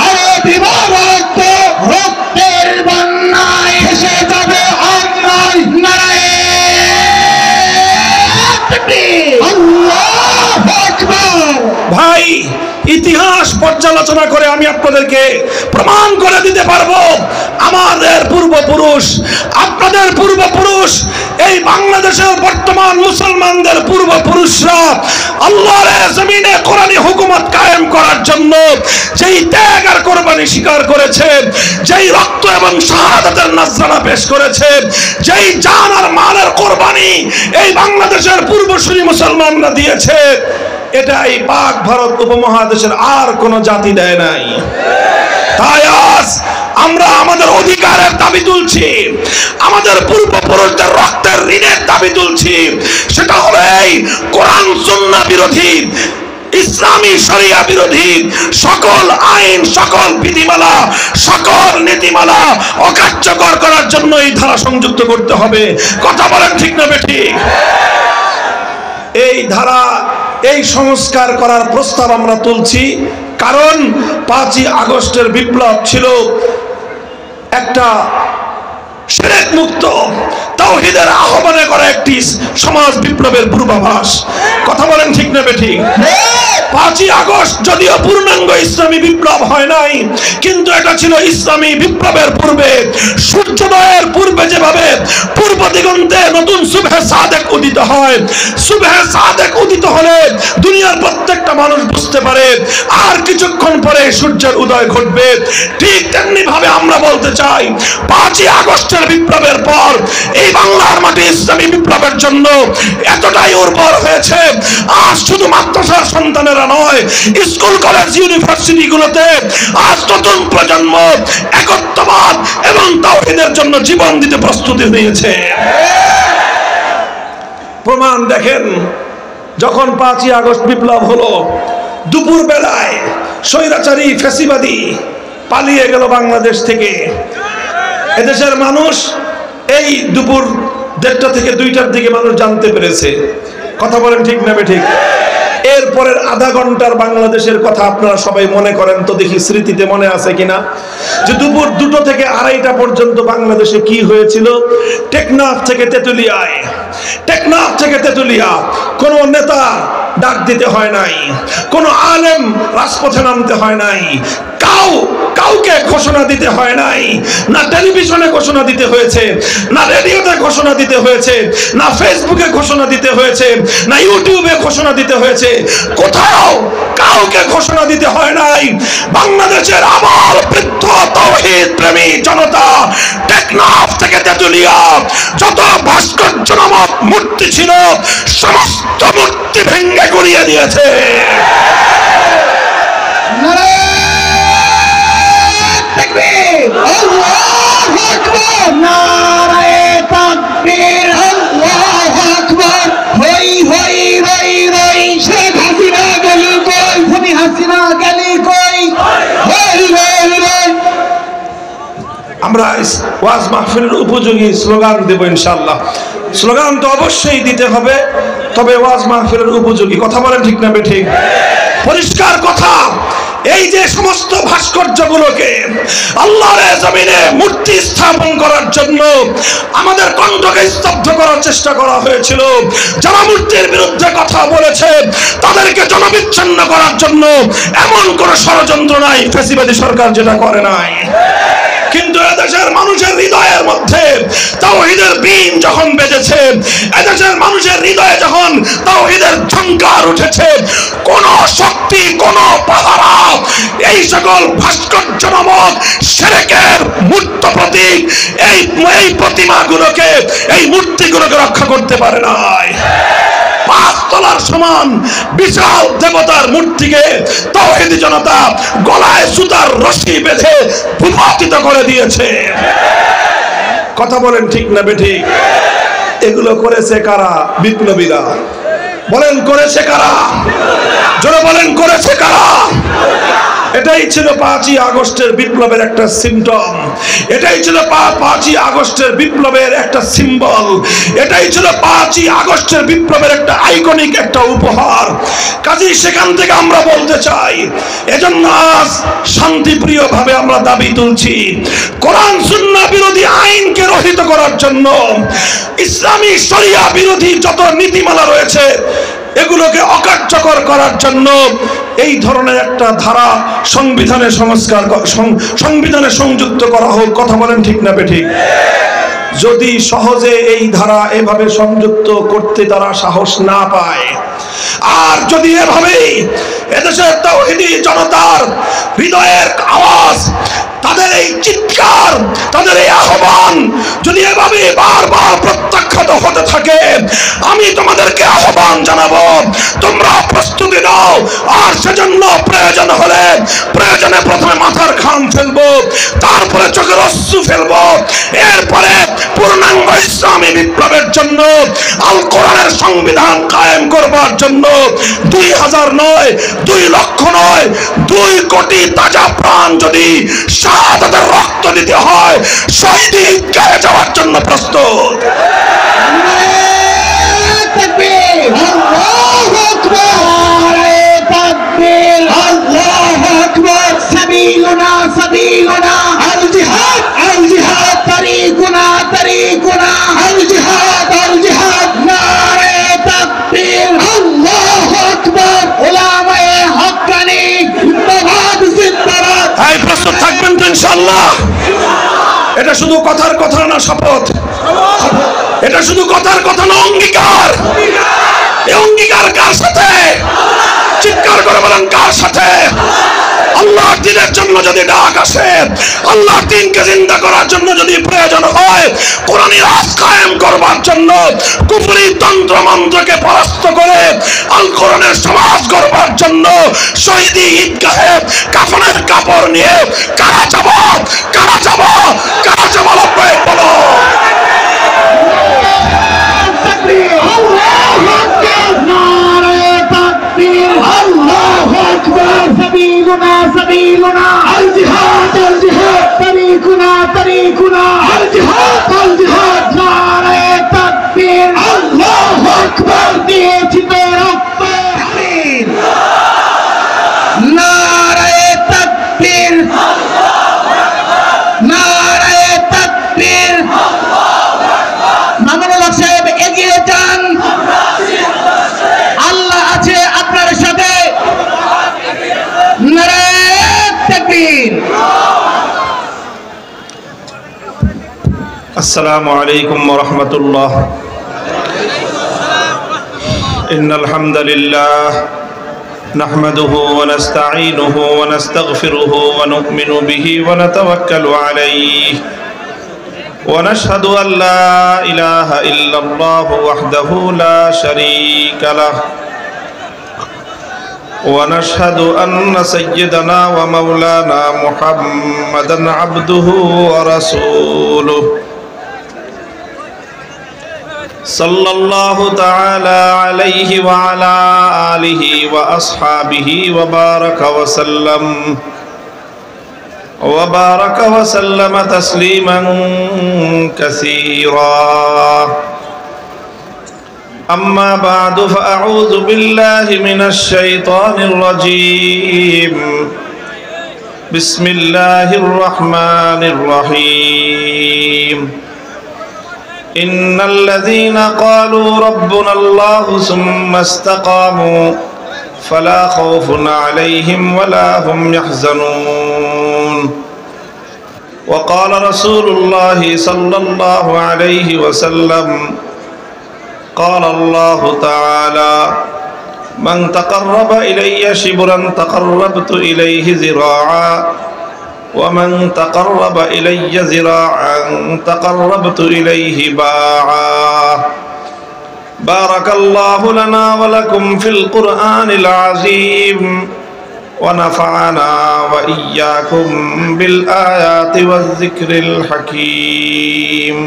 আরো দিব রক্ত। রক্তের বন্যায় ভেসে যাবে অন্যায়, নারায়ে তাকবীর, আল্লাহু আকবার। ভাই, ইতিহাস পর্যালোচনা করে আমি আপনাদেরকে প্রমাণ করে দিতে পারবো আমাদের পূর্বপুরুষ, আপনাদের পূর্বপুরুষ, এই বাংলাদেশের বর্তমান মুসলমানদের পূর্বপুরুষরা আল্লাহর জমিনে কোরআনী হুকুমত কায়েম করার জন্য যেই ত্যাগ আর কোরবানি স্বীকার করেছে, যেই রক্ত এবং শাহাদাতের নজরানা পেশ করেছে, যেই জান আর মালের কোরবানি এই বাংলাদেশের পূর্বসূরি মুসলমানরা দিয়েছে, এটা এই পাক ভারত উপমহাদেশের আর কোন জাতি দেয় নাই। তাই আজ আমরা আমাদের অধিকারের দাবি তুলছি, আমাদের পূর্বপুরুষদের রক্তের ঋণের দাবি তুলছি। সেটা হলো এই কোরআন সুন্নাহ বিরোধী, ইসলামী শরিয়া বিরোধী সকল আইন, সকল বিধিমালা, সকল নীতিমালা অকার্যকর করার জন্য এই ধারা সংযুক্ত করতে হবে। কথা বলেন ঠিক না বেঠিক? এই ধারা, এই সংস্কার করার প্রস্তাব আমরা তুলছি কারণ 5ই আগস্টের বিপ্লব ছিল একটা শিরক মুক্ত তাওহীদের আহ্বানে করা একটি সমাজ বিপ্লবের পূর্বাভাস। কথা বলেন ঠিক না বেঠিক? 5ই আগস্ট যদিও পূর্ণাঙ্গ ইসলামী বিপ্লব হয় নাই, কিন্তু এটা ছিল ইসলামী বিপ্লবের পূর্বে, সূর্যোদয়ের পূর্বে যেভাবে পূর্ব দিগন্তে নতুন সুবহে সাদেক উদিত হয়, সুবহে সাদেক উদিত হলে দুনিয়ার প্রত্যেকটা মানুষ বুঝতে পারে আর কিছুক্ষণ পরে সূর্যের উদয় ঘটবে, ঠিক তেমনি ভাবে আমরা বলতে চাই 5ই আগস্টের বিপ্লবের পর এই বাংলার মাটি ইসলামী বিপ্লবের জন্য এতটাই উর্বর হয়েছে, আজ শুধু মাদ্রাসার সন্তানেরা নয়, স্কুল কলেজ ইউনিভার্সিটি গুলোতে আজ নতুন প্রজন্ম একত্ববাদ এবং তাওহীদের জন্য জীবন দিতে প্রস্তুতি নিয়েছে। প্রমাণ দেখেন, যখন 5ই আগস্ট বিপ্লব হলো, দুপুর বেলায় স্বৈরাচারী ফ্যাসিবাদী পালিয়ে গেল বাংলাদেশ থেকে। এদেশের মানুষ এই দুপুর 1:30 থেকে 2টার দিকে মানুষ জানতে পেরেছে। কথা বলেন ঠিক না বেঠিক? এরপরের আধা ঘন্টার বাংলাদেশের কথা আপনারা সবাই মনে করেন তো দেখি, স্মৃতিতে মনে আছে কিনা, যে দুপুর 2টো থেকে 2:30টা পর্যন্ত বাংলাদেশে কি হয়েছিল। টেকনাফ থেকে তেতুলিয়ায়, টেকনাফ থেকে তেতুলিয়া কোন নেতা ডাক দিতে হয় নাই, কোন আলেম রাজপথে নামতে হয় নাই, কাউকে ঘোষণা দিতে হয় নাই, না টেলিভিশনে ঘোষণা দিতে হয়েছে, না রেডিওতে ঘোষণা দিতে হয়েছে, না ফেসবুকে ঘোষণা দিতে হয়েছে, না ইউটিউবে ঘোষণা দিতে হয়েছে, কোথাও কাউকে ঘোষণা দিতে হয় নাই। বাংলাদেশের আবার বৃদ্ধ তাওহীদ প্রেমী জনতা টেকনাফ থেকে তেতুলিয়া যত ভাস্কর্য নামক মূর্তি ছিল সমস্ত মূর্তি ভেঙে গুড়িয়ে দিয়েছে। আল্লাহু আকবার, নারায়ে তাকবীর, আল্লাহু আকবার। হই হই রই রই, শেখ হাসিনা গেলি কই, খুনি হাসিনা গেলি কই, হই রই রই। আমরা ওয়াজ মাহফিলের উপযোগী স্লোগান দেব ইনশাআল্লাহ। স্লোগান তো অবশ্যই দিতে হবে, তবে ওয়াজ মাহফিলের উপযোগী। কথা বলেন ঠিক না বেঠিক? পরিষ্কার কথা, এই যে সমস্ত ভাস্কর্যগুলোকে আল্লাহর জমিনে মূর্তি স্থাপন করার জন্য আমাদের কণ্ঠকে স্তব্ধ করার চেষ্টা করা হয়েছিল, যারা মূর্তির বিরুদ্ধে কথা বলেছে তাদেরকে জনবিচ্ছিন্ন করার জন্য এমন কোন ষড়যন্ত্র নাই ফ্যাসিবাদী সরকার যেটা করে নাই। কিন্তু এদেশের মানুষের হৃদয়ের মধ্যে তাওহীদের বীণ যখন বেজেছে, এদেশের মানুষের হৃদয়ে যখন তাওহীদের ঝংকার উঠেছে, কোন শক্তি, কোন পাহারা এই সকল ভাস্কর্য নামক শিরকের মূর্ত প্রতীক, এই প্রতিমাগুলোকে, এই মূর্তিগুলোকে রক্ষা করতে পারে নাই। 5 তলার সমান বিশাল দেবতার মূর্তিকে তাওহীদি জনতা গলায় সুতার রশি বেঁধে ভূপাতিত করে দিয়েছে। কথা বলেন ঠিক না বেঠিক? এগুলো করেছে কারা? বিপ্লবীরা। বলেন করেছে কারা? জোরে বলেন করেছে কারা? এটাই ছিল 5ই আগস্টের বিপ্লবের একটা সিম্পটম, এটাই ছিল 5ই আগস্টের বিপ্লবের একটা সিম্বল, এটাই ছিল 5ই আগস্টের বিপ্লবের একটা আইকনিক একটা উপহার। কাজেই সেখান থেকে আমরা বলতে চাই, এজন্য আজ শান্তিপ্রিয় ভাবে আমরা দাবি তুলছি, কোরআন সুন্নাহ বিরোধী আইনকে রহিত করার জন্য ইসলামী শরিয়া বিরোধী যত নীতিমালা রয়েছে এগুলোকে অকার্য কার্যকর করার জন্য এই ধরনের একটা ধারা সংবিধানে সংবিধানে সংযুক্ত করা হোক। কথা বলেন ঠিক না বেঠিক? যদি সহজে এই ধারা এভাবে সংযুক্ত করতে তারা সাহস না পায়, আর যদি এভাবেই এদেশের তাওহীদি জনতার হৃদয়ের আওয়াজ, তাদের এই চিৎকার, তাদের এই আহ্বান যদি এভাবে বারবার প্রত্যাখ্যাত হতে থাকে, আমি তোমাদেরকে আহ্বান জানাবো, তোমরা প্রস্তুতি নাও। আর সেজন্য প্রয়োজনে প্রথমে মাথার ঘাম ফেলবো, তারপরে চোখের অশ্রু ফেলবো, এরপরে পূর্ণাঙ্গ ইসলামী বিপ্লবের জন্য, আল কোরআনের সংবিধান কায়েম করবার জন্য 2000 নয়, 2 লক্ষ নয়, 2 কোটি তাজা প্রাণ যদি শাহাদাতের রক্ত দিতে হয়, শহীদ ঈদগাহে যাওয়ার জন্য প্রস্তুত। প্রস্তুত থাকবেন তো ইনশাআল্লাহ? এটা শুধু কথার কথা না, শপথ। এটা শুধু কথার কথা না, অঙ্গীকার। এই অঙ্গীকার কার সাথে? চিৎকার করে বলেন, কার সাথে? আল্লাহর দ্বীনের জন্য যদি ডাক আসে, আল্লাহর দ্বীনকে জিন্দা করার জন্য যদি প্রয়োজন হয়, কোরআনী রাজ কায়েম করবার জন্য, কুফরি তন্ত্র মন্ত্রকে পরাস্ত করে আল কোরআনের সমাজ গড়বার জন্য, শহীদি ঈদগাহে কাফনের কাপড় নিয়ে কারা যাব? কারা যাব? কারা যাব? বলো। سبيلنا الجهاد الجهاد طريقنا طريقنا الجهاد الجهاد نعرة تكبير الله أكبر ديتي برب حميد نعرة تكبير نعرة تكبير মামুনুল্লাহ সাহেব এগিয়ে যান, আল্লাহ আছে আপনার সাথে। আসসালামু আলাইকুম ওয়া রাহমাতুল্লাহ। ইন্নাল হামদালিল্লাহ নাহমাদুহু ওয়া নাস্তাঈনুহু ওয়া নাস্তাগফিরুহু ওয়া নু'মিনু বিহি ওয়া নাতাওয়াক্কালু আলাইহি ওয়া নাশহাদু আন লা ইলাহা ইল্লাল্লাহু ওয়াহদাহু লা শারীকা লাহু ونشهد أن سيدنا ومولانا محمدا عبده ورسوله صلى الله تعالى عليه وعلى آله وأصحابه وبارك وسلم تسليما كثيرا. أما بعد فأعوذ بالله من الشيطان الرجيم. بسم الله الرحمن الرحيم. إن الذين قالوا ربنا الله ثم استقاموا فلا خوف عليهم ولا هم يحزنون. وقال رسول الله صلى الله عليه وسلم قال الله تعالى من تقرب إلي شبرا تقربت إليه ذراعا ومن تقرب إلي ذراعا تقربت إليه باعا. بارك الله لنا ولكم في القرآن العظيم ونفعنا وإياكم بالآيات والذكر الحكيم.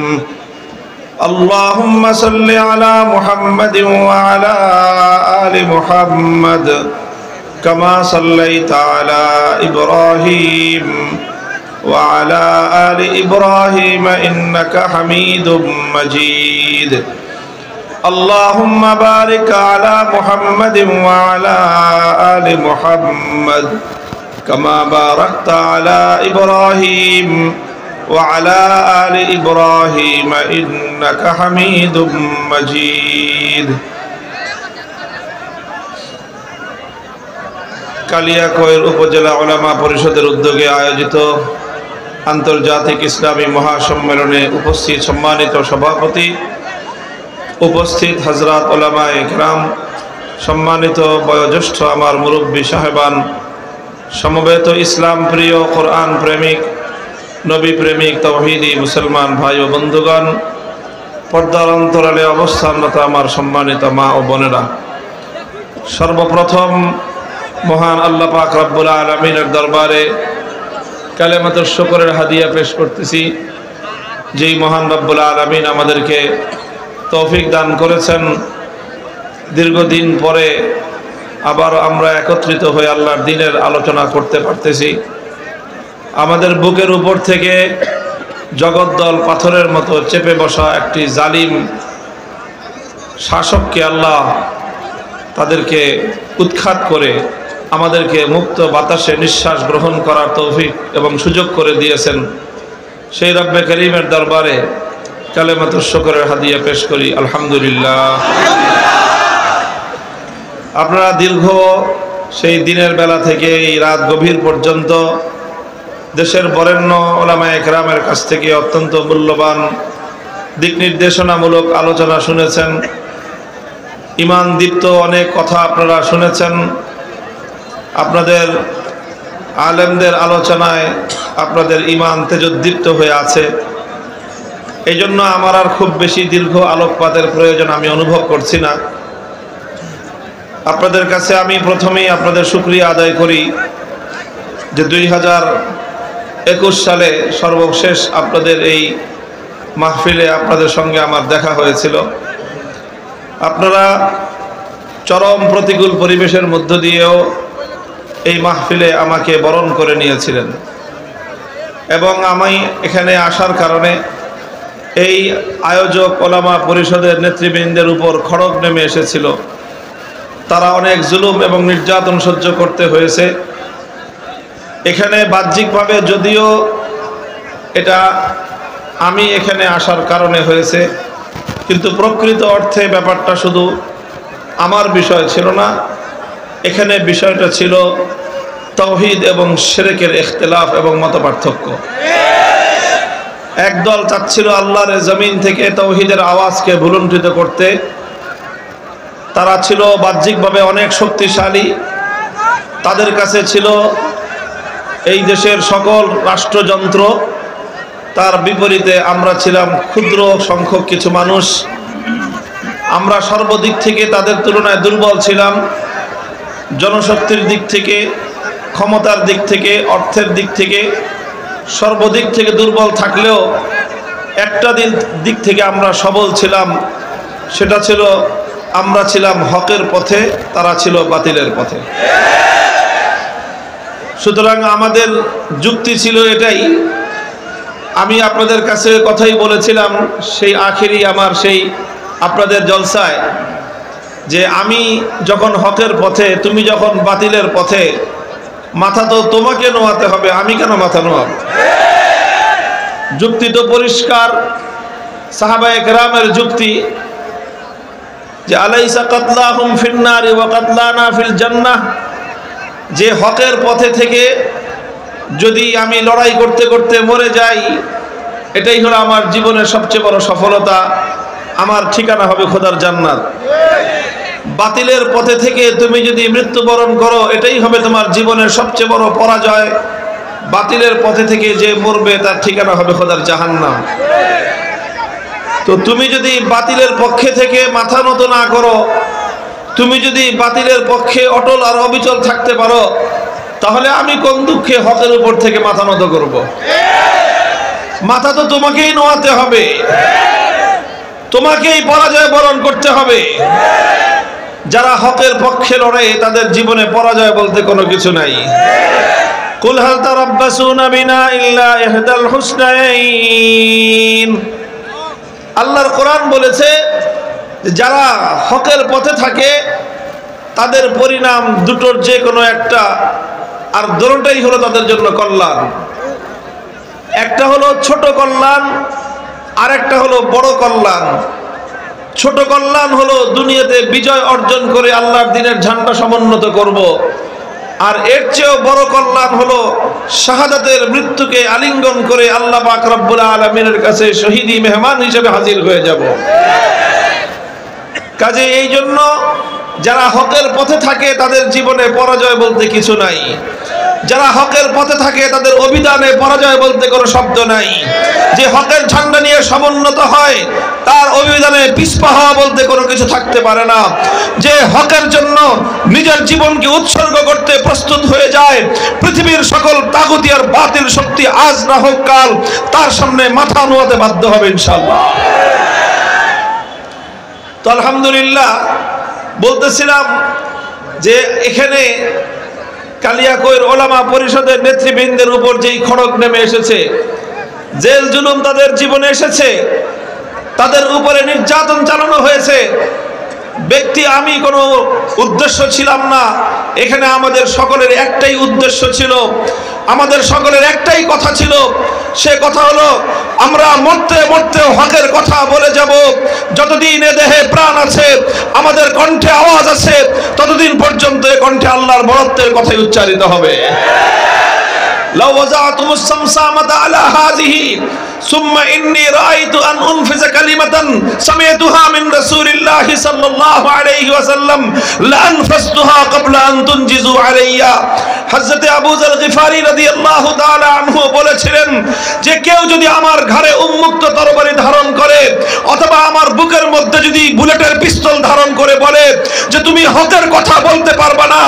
اللهم صل على محمد وعلى آل محمد كما صليت على إبراهيم وعلى آل إبراهيم إنك حميد مجيد. اللهم بارك على محمد وعلى آل محمد كما باركت على إبراهيم وعلى آل إبراهيم إنك حميد مجيد. কালিয়াকৈর উপজেলা উলামা পরিষদের উদ্যোগে আয়োজিত আন্তর্জাতিক ইসলামী মহাসম্মেলনে উপস্থিত সম্মানিত সভাপতি, উপস্থিত হযরত উলামায়ে কেরাম, সম্মানিত বয়োজ্যেষ্ঠ আমার মুরব্বী সাহেবান, সমবেত ইসলাম প্রিয়, কোরআন প্রেমিক, নবী প্রেমিক, তাওহীদি মুসলমান ভাই ও বন্ধুগণ, পর্দার অন্তরালে অবস্থানরত আমার সম্মানিত মা ও বোনেরা, সর্বপ্রথম মহান আল্লাহ পাক রব্বুল আলামিনের দরবারে কালেমাতুশ শুকরের হাদিয়া পেশ করতেছি। যেই মহান রব্বুল আলামিন আমাদেরকে তৌফিক দান করেছেন দীর্ঘদিন পরে আবার আমরা একত্রিত হয়ে আল্লাহর দ্বীনের আলোচনা করতে পারতেছি। আমাদের বুকের উপর থেকে জগদ্দল পাথরের মতো চেপে বসা একটি জালিম শাসককে আল্লাহ তাদেরকে উৎখাত করে আমাদেরকে মুক্ত বাতাসে নিঃশ্বাস গ্রহণ করার তৌফিক এবং সুযোগ করে দিয়েছেন। সেই রব্বে করিমের দরবারে কালেমাতুশ শুকরের হাদিয়া পেশ করি, আলহামদুলিল্লাহ। আপনারা দীর্ঘ সেই দিনের বেলা থেকে এই রাত গভীর পর্যন্ত দেশের বরেণ্য উলামায়ে কেরামের কাছ থেকে অত্যন্ত মূল্যবান দিক নির্দেশনামূলক আলোচনা শুনেছেন। ঈমান দীপ্ত অনেক কথা আপনারা শুনেছেন। আপনাদের আলেমদের আলোচনায় আপনাদের ঈমান তেজোদ্দীপ্ত হয়ে আছে। এই জন্য আমার আর খুব বেশি দীর্ঘ আলোকপাতের প্রয়োজন আমি অনুভব করছি না। আপনাদের কাছে আমি প্রথমেই আপনাদের শুকরিয়া আদায় করি যে 2021 সালে সর্বশেষ আপনাদের এই মাহফিলে আপনাদের সঙ্গে আমার দেখা হয়েছিল। আপনারা চরম প্রতিকূল পরিবেশের মধ্য দিয়েও এই মাহফিলে আমাকে বরণ করে নিয়েছিলেন এবং আমি এখানে আসার কারণে এই আয়োজক ওলামা পরিষদের নেতৃবৃন্দের উপর খড়গ নেমে এসেছিল। তারা অনেক জুলুম এবং নির্যাতন সহ্য করতে হয়েছে। এখানে বাহ্যিকভাবে যদিও এটা আমি এখানে আসার কারণে হয়েছে, কিন্তু প্রকৃত অর্থে ব্যাপারটা শুধু আমার বিষয় ছিল না। এখানে বিষয়টা ছিল তাওহীদ এবং শিরকের ইখতিলাফ এবং মতপার্থক্য। একদল চাচ্ছিল আল্লাহর জমিন থেকে তাওহীদের আওয়াজকে ভুলুণ্ঠিত করতে। তারা ছিল বাহ্যিকভাবে অনেক শক্তিশালী, তাদের কাছে ছিল এই দেশের সকল রাষ্ট্রযন্ত্র। তার বিপরীতে আমরা ছিলাম ক্ষুদ্র সংখ্যক কিছু মানুষ। আমরা সর্বদিক থেকে তাদের তুলনায় দুর্বল ছিলাম। জনশক্তির দিক থেকে, ক্ষমতার দিক থেকে, অর্থের দিক থেকে, সর্বদিক থেকে দুর্বল থাকলেও একটা দিক থেকে আমরা সবল ছিলাম। সেটা ছিল আমরা ছিলাম হকের পথে, তারা ছিল বাতিলের পথে। সুতরাং আমাদের যুক্তি ছিল এটাই। আমি আপনাদের কাছে কথাই বলেছিলাম সেই আখেরি আমার সেই আপনাদের জলসায়, যে আমি যখন হকের পথে, তুমি যখন বাতিলের পথে, মাথা তো তোমাকে নোয়াতে হবে, আমি কেন মাথা নোয়াব? যুক্তি তো পরিষ্কার। সাহাবায়ে কেরামের যুক্তি যে আলাইসা কাতলাহুম ফিন নারি ওয়া কাতলানা ফিল জান্নাহ, যে হকের পথে থেকে যদি আমি লড়াই করতে করতে মরে যাই, এটাই হলো আমার জীবনের সবচেয়ে বড় সফলতা, আমার ঠিকানা হবে খোদার জান্নাত। বাতিলের পথে থেকে তুমি যদি মৃত্যুবরণ করো, এটাই হবে তোমার জীবনের সবচেয়ে বড় পরাজয়। বাতিলের পথে থেকে যে মরবে তার ঠিকানা হবে খোদার জাহান্নাম। তো তুমি যদি বাতিলের পক্ষে থেকে মাথা নত না করো, তুমি যদি বাতিলের পক্ষে অটল আর অবিচল থাকতে পারো, তাহলে আমি কোন দুঃখে হকের উপর থেকে মাথা নত করব? মাথা তো তোমাকেই নোয়াতে হবে, তোমাকেই পরাজয় বরণ করতে হবে। যারা হকের পক্ষে লড়ে তাদের জীবনে পরাজয় বলতে কোনো কিছু নাই। কুল হাল তারাব্বাসুনা বিনা ইল্লা ইহদাল হুসনাইন। আল্লাহর কোরআন বলেছে যারা হকের পথে থাকে তাদের পরিণাম দুটোর যে কোনো একটা, আর দুটোটাই হলো তাদের জন্য কল্যাণ। একটা হলো ছোট কল্যাণ, আর একটা হলো বড় কল্যাণ। ছোট কল্যাণ হলো দুনিয়াতে বিজয় অর্জন করে আল্লাহর দ্বীনের ঝান্ডা সমুন্নত করব, আর এর চেয়েও বড় কল্যাণ হলো শাহাদাতের মৃত্যুকে আলিঙ্গন করে আল্লাহ পাক রব্বুল আলামিনের কাছে শহীদি মেহমান হিসেবে হাজির হয়ে যাব। কাজে এই জন্য যারা হকের পথে থাকে তাদের জীবনে পরাজয় বলতে কিছু নাই, যারা হকের পথে থাকে তাদের অভিধানে পরাজয় বলতে কোনো শব্দ নাই। যে হকের ঝান্ডা নিয়ে সমুন্নত হয় তার অভিধানে পিছপা হওয়া বলতে কোনো কিছু থাকতে পারে না। যে হকের জন্য নিজের জীবনকে উৎসর্গ করতে প্রস্তুত হয়ে যায়, পৃথিবীর সকল তাগুতি আর বাতিল শক্তি আজ না হোক কাল তার সামনে মাথা নোয়াতে বাধ্য হবে ইনশাআল্লাহ। তো আলহামদুলিল্লাহ বলতেছিলাম যে এখানে কালিয়াকৈর ওলামা পরিষদের নেতৃবৃন্দের উপর যেই খড়গ নেমে এসেছে, জেল জুলুম তাদের জীবনে এসেছে, তাদের উপরে নির্যাতন চালানো হয়েছে। ব্যক্তি আমি কোনো উদ্দেশ্য ছিলাম না, এখানে আমাদের সকলের একটাই উদ্দেশ্য ছিল, আমাদের সকলের একটাই কথা ছিল। সে কথা হলো আমরা মরতে মরতে হকের কথা বলে যাব। যতদিন এ দেহে প্রাণ আছে, আমাদের কণ্ঠে আওয়াজ আছে, ততদিন পর্যন্ত এ কণ্ঠে আল্লাহর বরত্বের কথাই উচ্চারিত হবে। লাউ ওয়াজাতুমুস সামসামাতা আলা হাযিহি সুম্মা ইন্নী রাআইতু আন উনফিযা কালিমাতান সামি'তুহা মিন রাসূলিল্লাহি সাল্লাল্লাহু আলাইহি ওয়াসাল্লাম লা আনফাসতুহা ক্বাবলা আন তুনজিজু আলাইয়া। হযরত আবু যর গিফারি রাদিয়াল্লাহু তাআলা আনহু বলেছিলেন যে কেউ যদি আমার ঘাড়ে উন্মুক্ত তরবারি ধারণ করে অথবা আমার বুকের মধ্যে যদি বুলেটের পিস্তল ধারণ করে বলে যে তুমি হকের কথা বলতে পারবা না,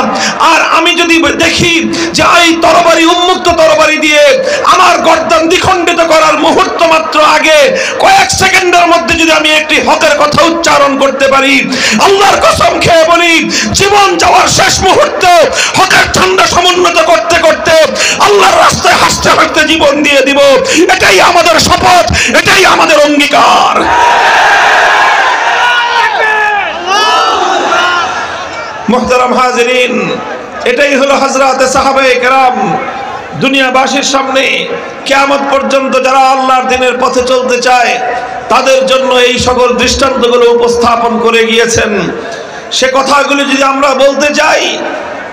আর আমি যদি দেখি যে এই তরবারি উন্মুক্ত তরবারি দিয়ে আমার গর্দান দ্বিখণ্ডিত করার মুহূর্ত মাত্র আগে কয়েক সেকেন্ডের মধ্যে যদি আমি একটি হকের কথা উচ্চারণ করতে পারি, আল্লাহর কসম খেয়ে বলি জীবন যাওয়ার শেষ মুহূর্তে হকের ঝান্ডা সমুন্নত করতে করতে আল্লাহর রাস্তায় হাসতে হাসতে জীবন দিয়ে দিব। এটাই আমাদের শপথ, এটাই আমাদের অঙ্গীকার। মুহতারাম হাজিরিন, এটাই হলো হযরতে সাহাবায়ে কেরাম দুনিয়াবাসীর সামনে কিয়ামত পর্যন্ত যারা আল্লাহর দ্বীনের পথে চলতে চায় তাদের জন্য এই সকল দৃষ্টান্তগুলো উপস্থাপন করে গিয়েছেন। সে কথাগুলো যদি আমরা বলতে যাই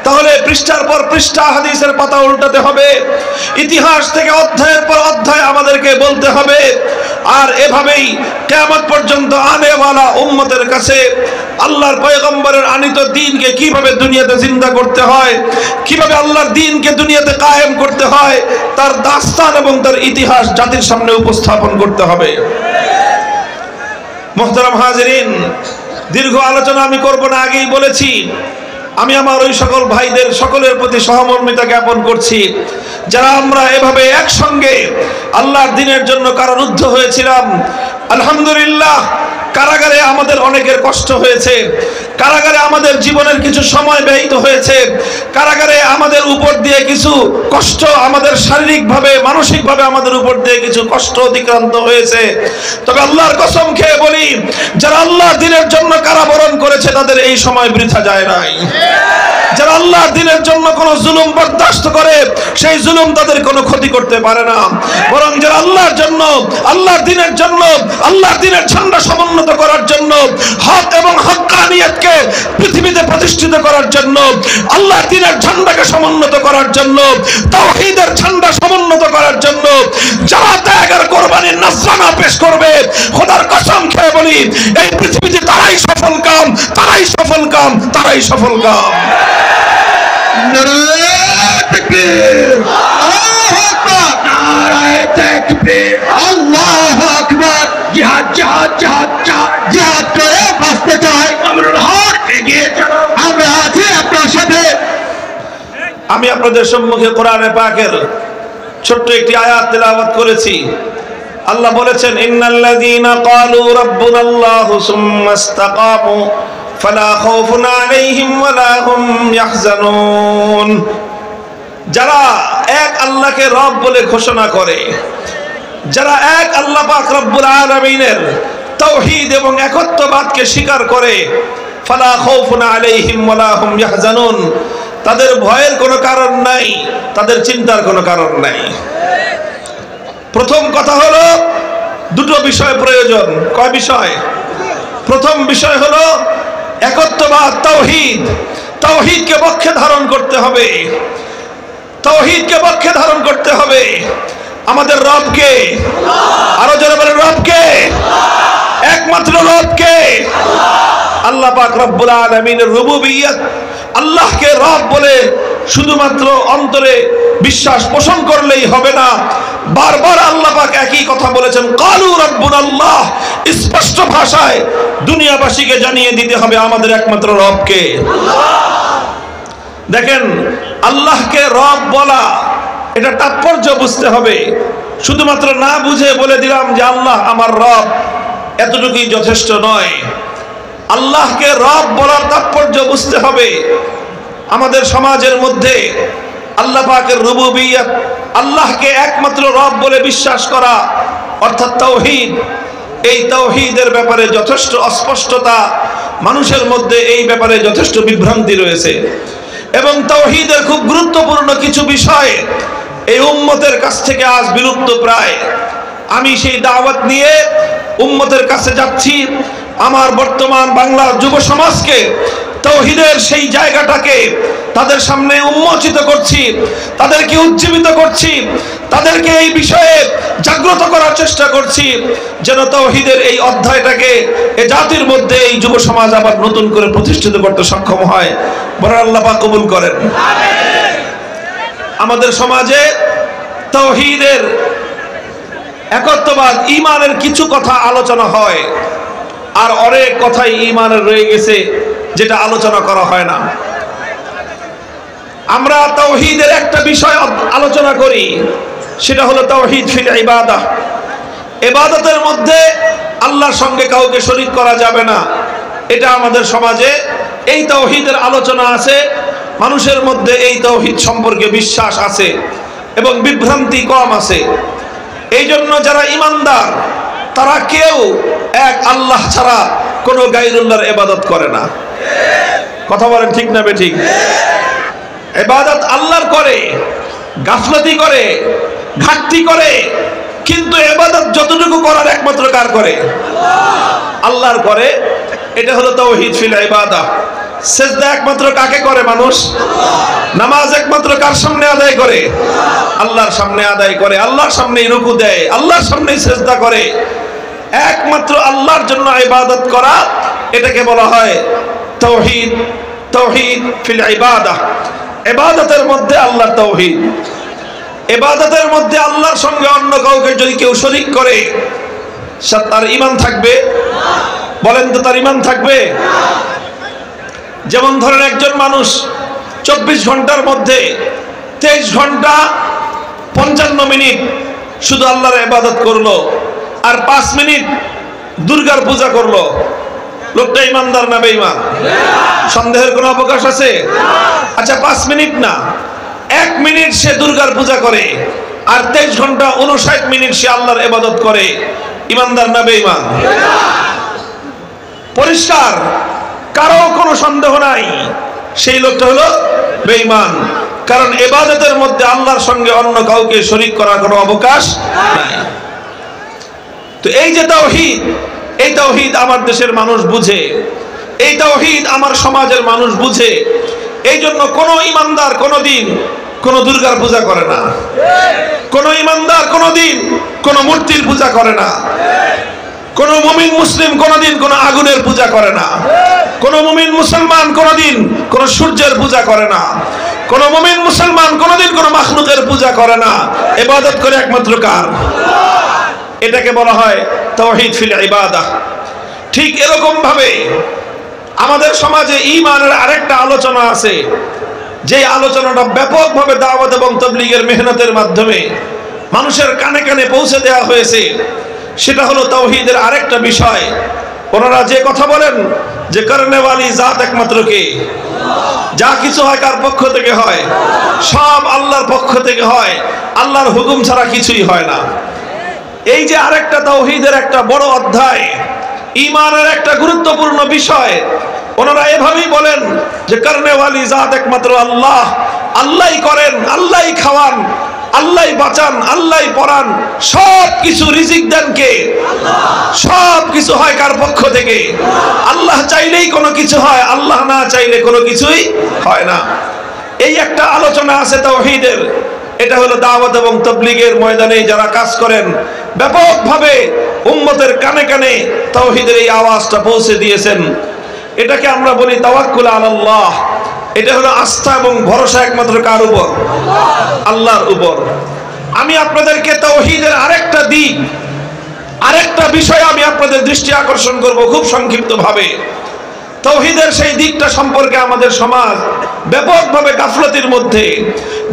তাহলে পৃষ্ঠার পর পৃষ্ঠা হাদিসের পাতা উল্টাতে হবে, ইতিহাস থেকে অধ্যায়ের পর অধ্যায় আমাদেরকে বলতে হবে। আর এভাবেই কিয়ামত পর্যন্ত আনেওয়ালা উম্মতের কাছে আল্লাহর পয়গম্বরের আনিত দ্বীনকে কিভাবে দুনিয়াতে জিন্দা করতে হয়, কিভাবে আল্লাহর দ্বীনকে দুনিয়াতে কায়েম করতে হয়, তার দাস্তান এবং তার ইতিহাস জাতির সামনে উপস্থাপন করতে হবে। মুহতারাম হাজিরিন, দীর্ঘ আলোচনা আমি করব না, আগেই বলেছি আমি আমার ওই সকল ভাইদের সকলের প্রতি সহমর্মিতা জ্ঞাপন করছি যারা আমরা এভাবে একসঙ্গে আল্লাহর দ্বীনের জন্য কারারুদ্ধ হয়েছিলাম। আলহামদুলিল্লাহ, কারাগারে আমাদের অনেকের কষ্ট হয়েছে, কারাগারে আমাদের জীবনের কিছু সময় ব্যয়িত হয়েছে, কারাগারে আমাদের উপর দিয়ে কিছু কষ্ট, আমাদের শারীরিকভাবে মানসিকভাবে আমাদের উপর দিয়ে কিছু কষ্ট অতিক্রান্ত হয়েছে। তবে আল্লাহর কসম খেয়ে বলি যারা আল্লাহর দ্বীনের জন্য কারাবরণ করেছে তাদের এই সময় বৃথা যায় নাই। যারা আল্লাহর দ্বীনের জন্য কোনো জুলুম বরদাস্ত করে সেই জুলুম তাদের কোনো ক্ষতি করতে পারে না, বরং যারা আল্লাহর জন্য, আল্লাহর দ্বীনের জন্য, আল্লাহর দ্বীনের ঝান্ডা সমুন্নত করার জন্য, হক এবং হক্কানিয়তকে পৃথিবীতে প্রতিষ্ঠিত করার জন্য, আল্লাহর দ্বীনের ঝান্ডাকে সমুন্নত করার জন্য, তাওহীদের ঝান্ডা সমুন্নত করার জন্য যারা ত্যাগ আর কোরবানির নজরানা পেশ করবে, খোদার কসম খেয়ে বলি এই পৃথিবীতে তারাই সফল কাম, তারাই সফল কাম, তারাই সফল কাম। নারায়ে তাকবীর, আল্লাহু আকবার, নারায়ে তাকবীর, আল্লাহু আকবার। জিহাদ জিহাদ জিহাদ জিহাদ করে বাঁচতে চাই, আমরা হক এগিয়ে চলো, আমরা আছি আপনার সাথে। আমি আপনাদের সম্মুখে কোরআনে পাকের ছোট্ট একটি আয়াত তেলাওয়াত করেছি। আল্লাহ বলেছেন ইন্নাল্লাযীনা ক্বালু রাব্বুনাল্লাহু সুম্মা ইসতাকামু ফালা খাউফুন আলাইহিম ওয়ালা হুম ইয়াহজানুন। যারা এক আল্লাহকে রব বলে ঘোষণা করে, যারা এক আল্লাহ পাক রব্বুল আলামিনের তাওহীদ এবং একত্ববাদকে স্বীকার করে, ফালা খাউফুন আলাইহিম ওয়ালা হুম ইয়াহজানুন, তাদের ভয়ের কোনো কারণ নাই, তাদের চিন্তার কোনো কারণ নাই। প্রথম কথা হলো দুটো বিষয় প্রয়োজন। কয় বিষয়? প্রথম বিষয় হলো একত্ববাদ, তাওহীদ। তাওহীদকে বক্ষে ধারণ করতে হবে, তাওহীদকে বক্ষে ধারণ করতে হবে। আমাদের রবকে, আরো জোরে বলেন রবকে, একমাত্র রবকে, আল্লাহ পাক রব্বুল আলামিনের রুবুবিয়্যাত, আল্লাহকে রব বলে শুধুমাত্র অন্তরে বিশ্বাস পোষণ করলেই হবে না, বারবার আল্লাহ পাক একই কথা বলেছেন, ক্বালু রাব্বুনাল্লাহ। স্পষ্ট ভাষায় দুনিয়াবাসীকে জানিয়ে দিতে হবে আমাদের একমাত্র রবকে। দেখেন, আল্লাহকে রব বলা, এটা তাৎপর্য বুঝতে হবে। শুধুমাত্র না বুঝে বলে দিলাম যে আল্লাহ আমার রব, এতটুকুই যথেষ্ট নয়। আল্লাহকে রব বলার তাৎপর্য বুঝতে হবে। আমাদের সমাজের মধ্যে আল্লাহ পাকের রুবুবিয়্যাত, আল্লাহকে একমাত্র রব বলে বিশ্বাস করা, অর্থাৎ তাওহীদ, এই তাওহীদের ব্যাপারে যথেষ্ট অস্পষ্টতা, মানুষের মধ্যে এই ব্যাপারে যথেষ্ট বিভ্রান্তি রয়েছে। এবং তাওহীদের খুব গুরুত্বপূর্ণ কিছু বিষয় এই উম্মতের কাছ থেকে আজ বিলুপ্ত প্রায়। আমি সেই দাওয়াত নিয়ে উম্মতের কাছে যাচ্ছি, আমার বর্তমান বাংলার যুব সমাজকে তাওহীদের সেই জায়গাটাকে তাদের সামনে উন্মোচিত করছি, তাদেরকে উজ্জীবিত করছি, তাদেরকে এই বিষয়ে জাগ্রত করার চেষ্টা করছি, যেন তাওহীদের এই অধ্যায়টাকে এই জাতির মধ্যে এই যুব সমাজ আবার নতুন করে প্রতিষ্ঠিত করতে সক্ষম হয়। বড় আল্লাহ পাক কবুল করেন। আমাদের সমাজে তাওহীদের, একত্ববাদ, ঈমানের কিছু কথা আলোচনা হয়, আর অনেক কথাই ঈমানের রয়ে গেছে যেটা আলোচনা করা হয় না। আমরা তাওহীদের একটা বিষয় আলোচনা করি, সেটা হলো তাওহীদ ফিল ইবাদাহ। ইবাদতের মধ্যে আল্লাহর সঙ্গে কাউকে শরীক করা যাবে না, এটা আমাদের সমাজে এই তাওহীদের আলোচনা আছে। মানুষের মধ্যে এই তাওহীদ সম্পর্কে বিশ্বাস আছে এবং বিভ্রান্তি কম আছে। এই জন্য যারা ঈমানদার তারা কেউ এক আল্লাহ ছাড়া কোনো গায়রুল্লাহর ইবাদত করে না। কথা বলেন ঠিক না বেঠিক? ইবাদত আল্লাহর করে, গাফলতি করে, ঘাটতি করে, কিন্তু ইবাদত যতটুকু করার একমাত্র কার করে? আল্লাহর করে। এটা হলো তাওহীদ ফিল ইবাদাহ। সিজদা একমাত্র কাকে করে মানুষ? নামাজ একমাত্র কার সামনে আদায় করে? আল্লাহর সামনে আদায় করে, আল্লাহর সামনেই রুকু দেয়, আল্লাহর সামনেই সিজদা করে। একমাত্র আল্লাহর জন্য ইবাদত করা, এটাকে বলা হয় তাওহীদ। তাওহীদ ফিল ইবাদাহ, ইবাদতের মধ্যে আল্লাহর তাওহীদ। ইবাদতের মধ্যে আল্লাহর সঙ্গে অন্য কাউকে যদি কেউ শরীক করে, তার ঈমান থাকবে? বলেন তো, তার ঈমান থাকবে? যেমন ধরেন একজন মানুষ 24 ঘন্টার মধ্যে 23 ঘন্টা 55 মিনিট শুধু আল্লাহর ইবাদত করলো, আর 5 মিনিট দুর্গার পূজা করলো, লোকটা ঈমানদার না বেঈমান? সন্দেহের কোনো অবকাশ আছে? আচ্ছা, 5 মিনিট না, 1 মিনিট সে দুর্গার পূজা করে, আর 23 ঘন্টা 59 মিনিট সে আল্লাহর ইবাদত করে, ঈমানদার না বেঈমান? পরিষ্কার, কারো কোনো সন্দেহ নাই, সেই লোকটা হলো বেঈমান। কারণ ইবাদতের মধ্যে আল্লাহর সঙ্গে অন্য কাউকে শরীক করার কোনো অবকাশ নাই। তো এই যে তাওহীদ, এই তাওহীদ আমার দেশের মানুষ বুঝে, এই তাওহীদ আমার সমাজের মানুষ বুঝে। এই জন্য কোনো ঈমানদার কোনোদিন কোনো দুর্গার পূজা করে না, কোনো ঈমানদার কোনোদিন কোনো মূর্তির পূজা করে না, কোন মুমিন মুসলিম কোনদিন কোন আগুনের পূজা করে না, কোন মুমিন মুসলমান কোনদিন কোন সূর্যের পূজা করে না, কোন মুমিন মুসলমান কোনদিন কোন মাখলুকের পূজা করে না, ইবাদত করে একমাত্র কার? এটাকে বলা হয় তাওহীদ ফিল ইবাদাহ। ঠিক এরকম ভাবে আমাদের সমাজে ঈমানের আরেকটা আলোচনা আছে, যে আলোচনাটা ব্যাপকভাবে দাওয়াত এবং তাবলীগের মেহনতের মাধ্যমে মানুষের কানে কানে পৌঁছে দেওয়া হয়েছে। সেটা হলো তাওহীদের আরেকটা বিষয়। ওনারা যে কথা বলেন যে করনেওয়ালি জাত একমাত্র কে, যা কিছু হয় কার পক্ষ থেকে হয়? সব আল্লাহর পক্ষ থেকে হয়, আল্লাহর হুকুম ছাড়া কিছুই হয় না। এই যে আরেকটা তাওহীদের একটা বড় অধ্যায়, ঈমানের একটা গুরুত্বপূর্ণ বিষয়, ওনারা এভাবেই বলেন যে করনেওয়ালি জাত একমাত্র আল্লাহ, আল্লাহই করেন, আল্লাহই খাওয়ান, আল্লাহই বাঁচান, আল্লাহই পড়ান, সব কিছু রিজিক দেন কে? সব কিছু হয় কার পক্ষ থেকে? আল্লাহ চাইলেই কোনো কিছু হয়, আল্লাহ না চাইলে কোনো কিছুই হয় না। এই একটা আলোচনা আছে তাওহীদের, এটা হলো দাওয়াত এবং তাবলীগের ময়দানে যারা কাজ করেন ব্যাপকভাবে উম্মতের কানে কানে তাওহীদের এই আওয়াজটা পৌঁছে দিয়েছেন। এটাকে আমরা বলি তাওয়াক্কুল আলাল্লাহ। এটা হলো আস্থা এবং ভরসা একমাত্র কার উপর? আল্লাহর উপর। আমি আপনাদেরকে তাওহীদের আরেকটা দিক, আরেকটা বিষয় আমি আপনাদের দৃষ্টি আকর্ষণ করব খুব সংক্ষিপ্ত ভাবে। তাওহীদের সেই দিকটা সম্পর্কে আমাদের সমাজ ব্যাপকভাবে গাফলতির মধ্যে,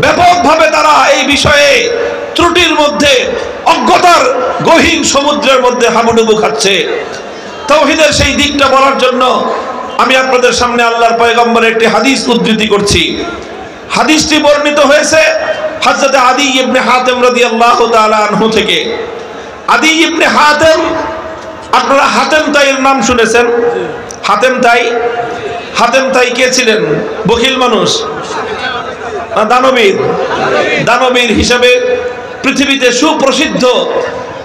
ব্যাপকভাবে তারা এই বিষয়ে ত্রুটির মধ্যে, অজ্ঞতার গহীন সমুদ্রের মধ্যে হাবুডুবু খাচ্ছে। তাওহীদের সেই দিকটা বলার জন্য আমি আপনাদের সামনে আল্লাহর পয়গম্বরের একটি হাদিস উদ্ধৃতি করছি। হাদিসটি বর্ণিত হয়েছে হযরত আদী ইবনে হাতেম রাদিয়াল্লাহু তাআলা আনহু থেকে। আদী ইবনে হাতেম, আপনারা হাতেম তাইয়ের নাম শুনেছেন? হাতেম তাই, হাতেম তাই কে ছিলেন? বখিল মানুষ, দানবীর, দানবীর হিসেবে পৃথিবীতে সুপ্রসিদ্ধ।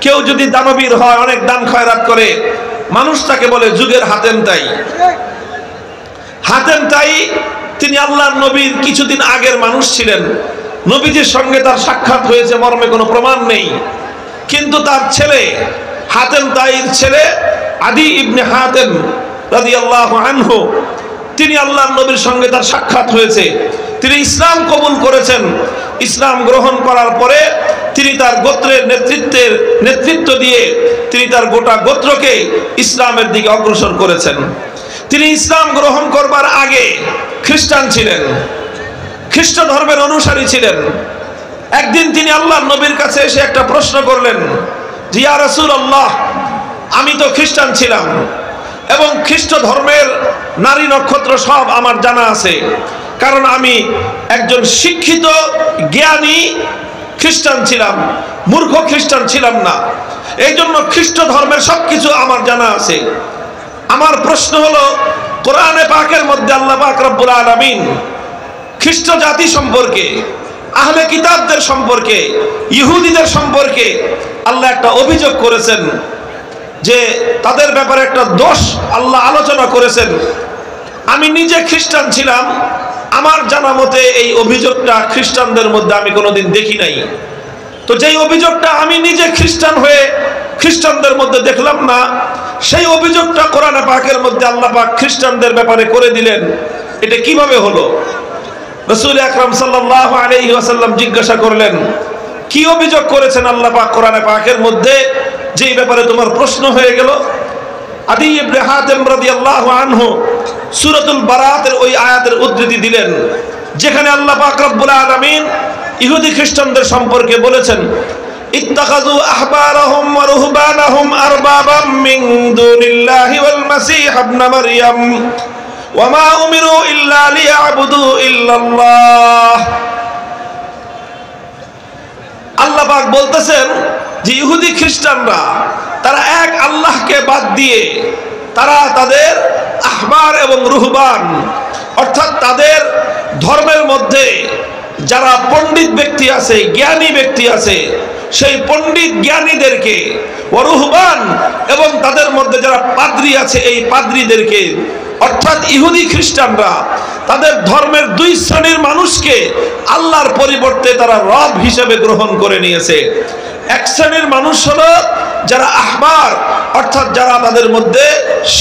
কেউ যদি দানবীর হয়, অনেক দান খয়রাত করে, মানুষ তাকে বলে যুগের হাতেম তাই। হাতেম তাই তিনি আল্লাহর নবীর কিছুদিন আগের মানুষ ছিলেন। নবীজির সঙ্গে তার সাক্ষাৎ হয়েছে মর্মে কোনো প্রমাণ নেই, কিন্তু তার ছেলে হাতেম তাইর ছেলে আদী ইবনে হাতেম রাদিয়াল্লাহু আনহু, তিনি আল্লাহর নবীর সঙ্গে তার সাক্ষাৎ হয়েছে। তিনি ইসলাম কবুল করেছেন। ইসলাম গ্রহণ করার পরে তিনি তার গোত্রের নেতৃত্ব দিয়ে তিনি তার গোটা গোত্রকে ইসলামের দিকে অগ্রসর করেছেন। তিনি ইসলাম গ্রহণ করবার আগে খ্রিস্টান ছিলেন, খ্রিস্ট ধর্মের অনুসারী ছিলেন। একদিন তিনি আল্লাহর নবীর কাছে এসে একটা প্রশ্ন করলেন যে, ইয়া রাসূলুল্লাহ, আমি তো খ্রিস্টান ছিলাম এবং খ্রিস্ট ধর্মের নারী নক্ষত্র সব আমার জানা আছে, কারণ আমি একজন শিক্ষিত জ্ঞানী খ্রিস্টান ছিলাম, মূর্খ খ্রিস্টান ছিলাম না। এই জন্য খ্রিস্ট ধর্মের সবকিছু আমার জানা আছে। আমার প্রশ্ন হলো, কোরআনে পাকের মধ্যে আল্লাহ পাক রব্বুল আলামিন খ্রিস্ট জাতি সম্পর্কে, আহলে কিতাবদের সম্পর্কে, ইহুদিদের সম্পর্কে আল্লাহ একটা অভিযোগ করেছেন যে তাদের ব্যাপারে একটা দোষ আল্লাহ আলোচনা করেছেন। আমি নিজে খ্রিস্টান ছিলাম, আমার জানা মতে এই অভিযোগটা খ্রিস্টানদের মধ্যে আমি কোনোদিন দেখি নাই। তো যেই অভিযোগটা আমি নিজে খ্রিস্টান হয়ে খ্রিস্টানদের মধ্যে দেখলাম না, সেই অভিযোগটা কোরআনে পাকের মধ্যে আল্লাহ পাক খ্রিস্টানদের ব্যাপারে করে দিলেন, এটা কিভাবে হলো? রাসূল আকরাম সাল্লাল্লাহু আলাইহি ওয়াসাল্লাম জিজ্ঞাসা করলেন, কি অভিযোগ করেছেন আল্লাহ পাক কোরআনে পাকের মধ্যে যেই ব্যাপারে তোমার প্রশ্ন হয়ে গেল? আদী ইবনে হাতেম রাদিয়াল্লাহু আনহু সূরাতুল বারাতের ওই আয়াতের উদ্ধৃতি দিলেন, যেখানে আল্লাহ পাক রব্বুল আলামিন ইহুদি খ্রিস্টানদের সম্পর্কে বলেছেন, ইত্তাখাযু আহবারাহুম ওয়া রুহবানাহুম আরবাবাম মিন দুনিল্লাহি ওয়াল মাসীহ ইবনে মারইয়াম ওয়া মা উমিরু ইল্লা লিয়াবুদু ইল্লাল্লাহ। আল্লাহ পাক বলতেছেন যে ইহুদি খ্রিস্টানরা তারা এক আল্লাহকে বাদ দিয়ে তারা তাদের আহবার এবং রুহবান, অর্থাৎ তাদের ধর্মের মধ্যে যারা পণ্ডিত ব্যক্তি আছে, জ্ঞানী ব্যক্তি আছে, সেই পণ্ডিত জ্ঞানীদেরকে, রুহবান এবং তাদের মধ্যে যারা পাদ্রী আছে, এই পাদ্রীদেরকে, অর্থাৎ ইহুদি খ্রিস্টানরা তাদের ধর্মের দুই শ্রেণীর মানুষকে আল্লাহর পরিবর্তে তারা রব হিসেবে গ্রহণ করে নিয়েছে। এক শ্রেণীর মানুষ হলো যারা আহবার, অর্থাৎ যারা তাদের মধ্যে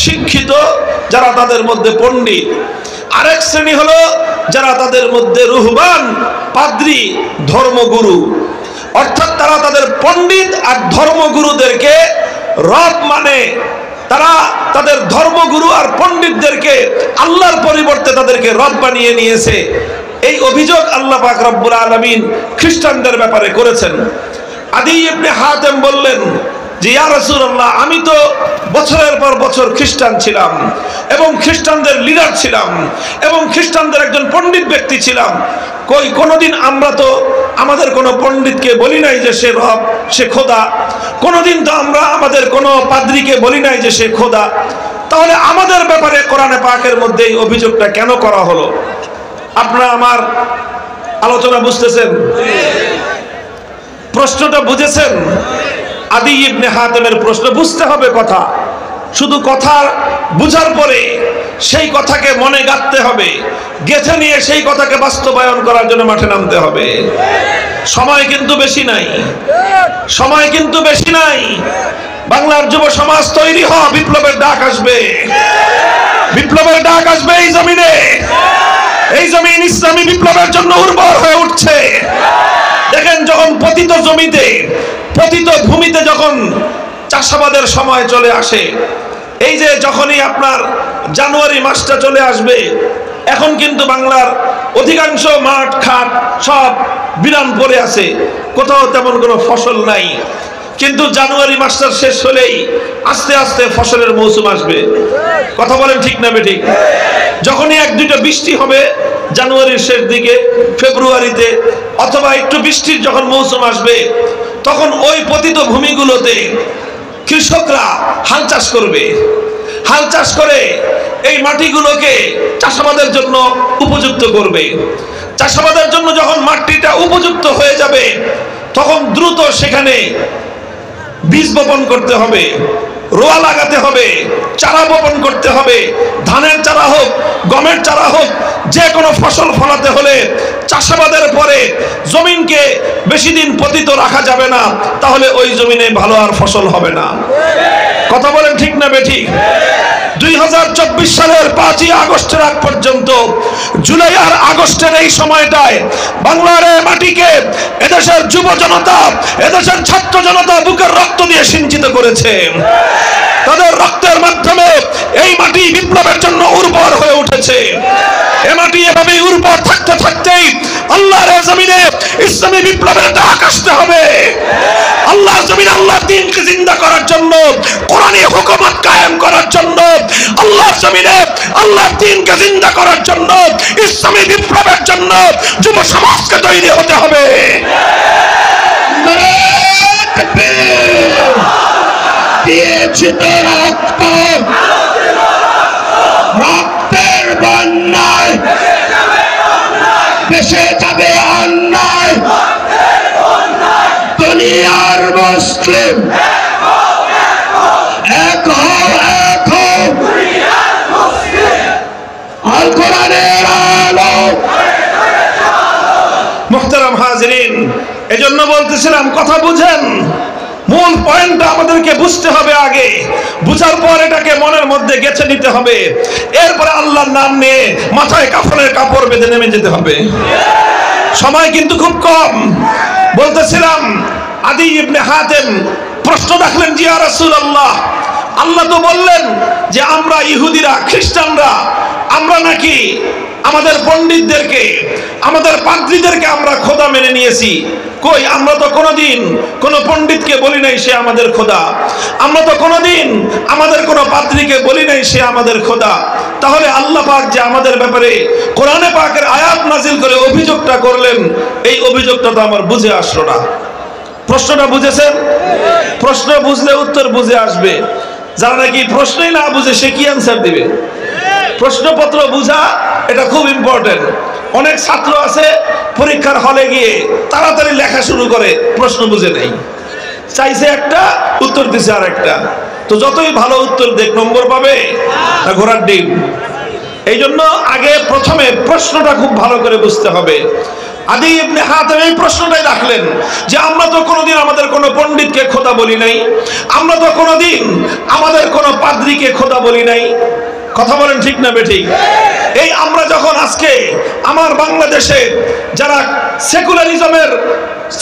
শিক্ষিত, যারা তাদের মধ্যে পণ্ডিত। আরেক শ্রেণী হলো যারা তাদের মধ্যে রুহবান, পাদ্রী, ধর্মগুরু, অর্থাৎ তারা তাদের পণ্ডিত আর ধর্মগুরুদেরকে রব মানে তারা তাদের ধর্মগুরু আর পণ্ডিতদেরকে আল্লাহর পরিবর্তে তাদেরকে রব বানিয়ে নিয়েছে। এই অভিযোগ আল্লাহ পাক রব্বুল আলামিন খ্রিস্টানদের ব্যাপারে করেছেন। আদী ইবনে হাতেম বললেন যে, ইয়া রাসূলুল্লাহ, আমি তো বছরের পর বছর খ্রিস্টান ছিলাম এবং খ্রিস্টানদের লিডার ছিলাম এবং খ্রিস্টানদের একজন পণ্ডিত ব্যক্তি ছিলাম। কোনোদিন আমরা তো আমাদের কোনো পণ্ডিতকে বলি নাই যে সে রব, সে খোদা। কোনোদিন তো আমরা আমাদের কোনো পাদ্রীকে বলি নাই যে সে খোদা। তাহলে আমাদের ব্যাপারে কোরআনে পাকের মধ্যে এই অভিযোগটা কেন করা হলো? আপনারা আমার আলোচনা বুঝতেছেন? প্রশ্নটা বুঝেছেন? আদি ইবনে হাতেমের প্রশ্ন বুঝতে হবে কথা, শুধু কথা বুঝার পরে সেই কথাকে মনে গাঁথতে হবে, গেঁথে নিয়ে সেই কথাকে বাস্তবায়ন করার জন্য মাঠে নামতে হবে। সময় কিন্তু বেশি নাই, সময় কিন্তু বেশি নাই। বাংলার যুব সমাজ তৈরি হ, বিপ্লবের ডাক আসবে, বিপ্লবের ডাক আসবে এই জমিনে। এই জমিন ইসলামী বিপ্লবের জন্য উর্বর হয়ে উঠছে। দেখেন, যখন পতিত জমিতে, পতিত ভূমিতে যখন চাষাবাদের সময় চলে আসে, এই যে যখনই আপনার জানুয়ারি মাসটা চলে আসবে, এখন কিন্তু বাংলার অধিকাংশ মাঠ ঘাট সব বিরান পড়ে আছে, কোথাও তেমন কোনো ফসল নাই। কিন্তু জানুয়ারি মাসটা শেষ হলেই আস্তে আস্তে ফসলের মৌসুম আসবে। কথা বলেন ঠিক না বেঠিক? যখনই এক দুইটা বৃষ্টি হবে জানুয়ারির শেষ দিকে, ফেব্রুয়ারিতে, অথবা একটু বৃষ্টির যখন মৌসুম আসবে, তখন ওই পতিত ভূমিগুলোতে কৃষকরা হাল চাষ করবে। হাল চাষ করে এই মাটিগুলোকে চাষাবাদের জন্য উপযুক্ত করবে। চাষাবাদের জন্য যখন মাটিটা উপযুক্ত হয়ে যাবে, তখন দ্রুত সেখানে বীজ বপন করতে হবে, রোয়া লাগাতে হবে, চারা বপন করতে হবে। ধানের চারা হোক, গমের চারা হোক, যে কোনো ফসল ফলাতে হলে চাষাবাদের পরে জমিনকে বেশি দিন পতিত রাখা যাবে না, তাহলে ওই জমিনে ভালো আর ফসল হবে না। কথা বলেন ঠিক না বেঠিক? 2024 সালের 5ই আগস্টের আগ পর্যন্ত, জুলাই আর আগস্টের এই সময়টায় বাংলার মাটিকে এদেশের যুব জনতা, এদেশের ছাত্র জনতা বুকের রক্ত দিয়ে সিঞ্চিত করেছে। তাদের রক্তের মাধ্যমে এই মাটি বিপ্লবের জন্য উর্বর হয়ে উঠেছে। এ মাটি এভাবেই উর্বর থাকতে থাকতেই আল্লাহর জমিনে ইসলামী বিপ্লবের ডাক আসতে হবে। আল্লাহর জমিনে আল্লাহর দ্বীনকে জিন্দা করার জন্য, কোরআনী হুকুমত কায়েম করার জন্য, আল্লাহর জমিনে আল্লাহর দ্বীনকে জিন্দা করার জন্য, ইসলামী বিপ্লবের জন্য যুব সমাজকে তৈরি হতে হবে। দিয়েছি তো রক্ত, রক্তের বন্যায় দেশে যাবে অন্যায়। দুনিয়ার মুসলিম এক হও, এক হও, আল কোরআনের আলো। মুহতারাম হাজিরিন, এজন্য বলতেছিলাম কথা বুঝেন। মূল পয়েন্টটা আমাদেরকে বুঝতে হবে আগে, বুঝার পর এটাকে মনের মধ্যে গেঁথে নিতে হবে। এরপরে আল্লাহর নাম নিয়ে মাথায় কাফনের কাপড় বেঁধে নেমে যেতে হবে। সময় কিন্তু খুব কম। বলতেছিলাম, আদি ইবনে হাতেম প্রশ্ন রাখলেন, জি ইয়া রাসূলুল্লাহ, আল্লাহ তো বললেন যে আমরা ইহুদিরা, খ্রিস্টানরা, আমরা নাকি আমাদের পণ্ডিতদেরকে, আমাদের পাদ্রীদেরকে আমরা খোদা মেনে নিয়েছি। কই, আমরা তো কোনোদিন কোনো পণ্ডিতকে বলি নাই সে আমাদের খোদা। আমরা তো কোনোদিন আমাদের কোনো পাদ্রীকে বলি নাই সে আমাদের খোদা। তাহলে আল্লাহ পাক যে আমাদের ব্যাপারে কোরআনে পাকের আয়াত নাজিল করে অভিযোগটা করলেন, এই অভিযোগটা তো আমার বুঝে আসলো না। প্রশ্নটা বুঝেছেন? প্রশ্ন বুঝলে উত্তর বুঝে আসবে। যারা নাকি প্রশ্নই না বুঝে সে কি অ্যান্সার দিবে? প্রশ্নপত্র বুঝা এটা খুব ইম্পর্টেন্ট। অনেক ছাত্র আছে পরীক্ষার হলে গিয়ে তাড়াতাড়ি লেখা শুরু করে, প্রশ্ন বুঝে নেই, চাইছে একটা উত্তর দিছে আর একটা। তো যতই ভালো উত্তর দেখ, নম্বর পাবে না ঘোড়ার ডিম। এই জন্য আগে প্রথমে প্রশ্নটা খুব ভালো করে বুঝতে হবে। আদি ইবনে হাতেম এই প্রশ্নটাই রাখলেন যে আমরা তো কোনোদিন আমাদের কোনো পণ্ডিতকে খোদা বলি নাই, আমরা তো কোনোদিন আমাদের কোনো পাদ্রীকে খোদা বলি নাই। কথা বলেন ঠিক না বেঠিক? এই আমরা যখন আজকে আমার বাংলাদেশে যারা সেকুলারিজমের,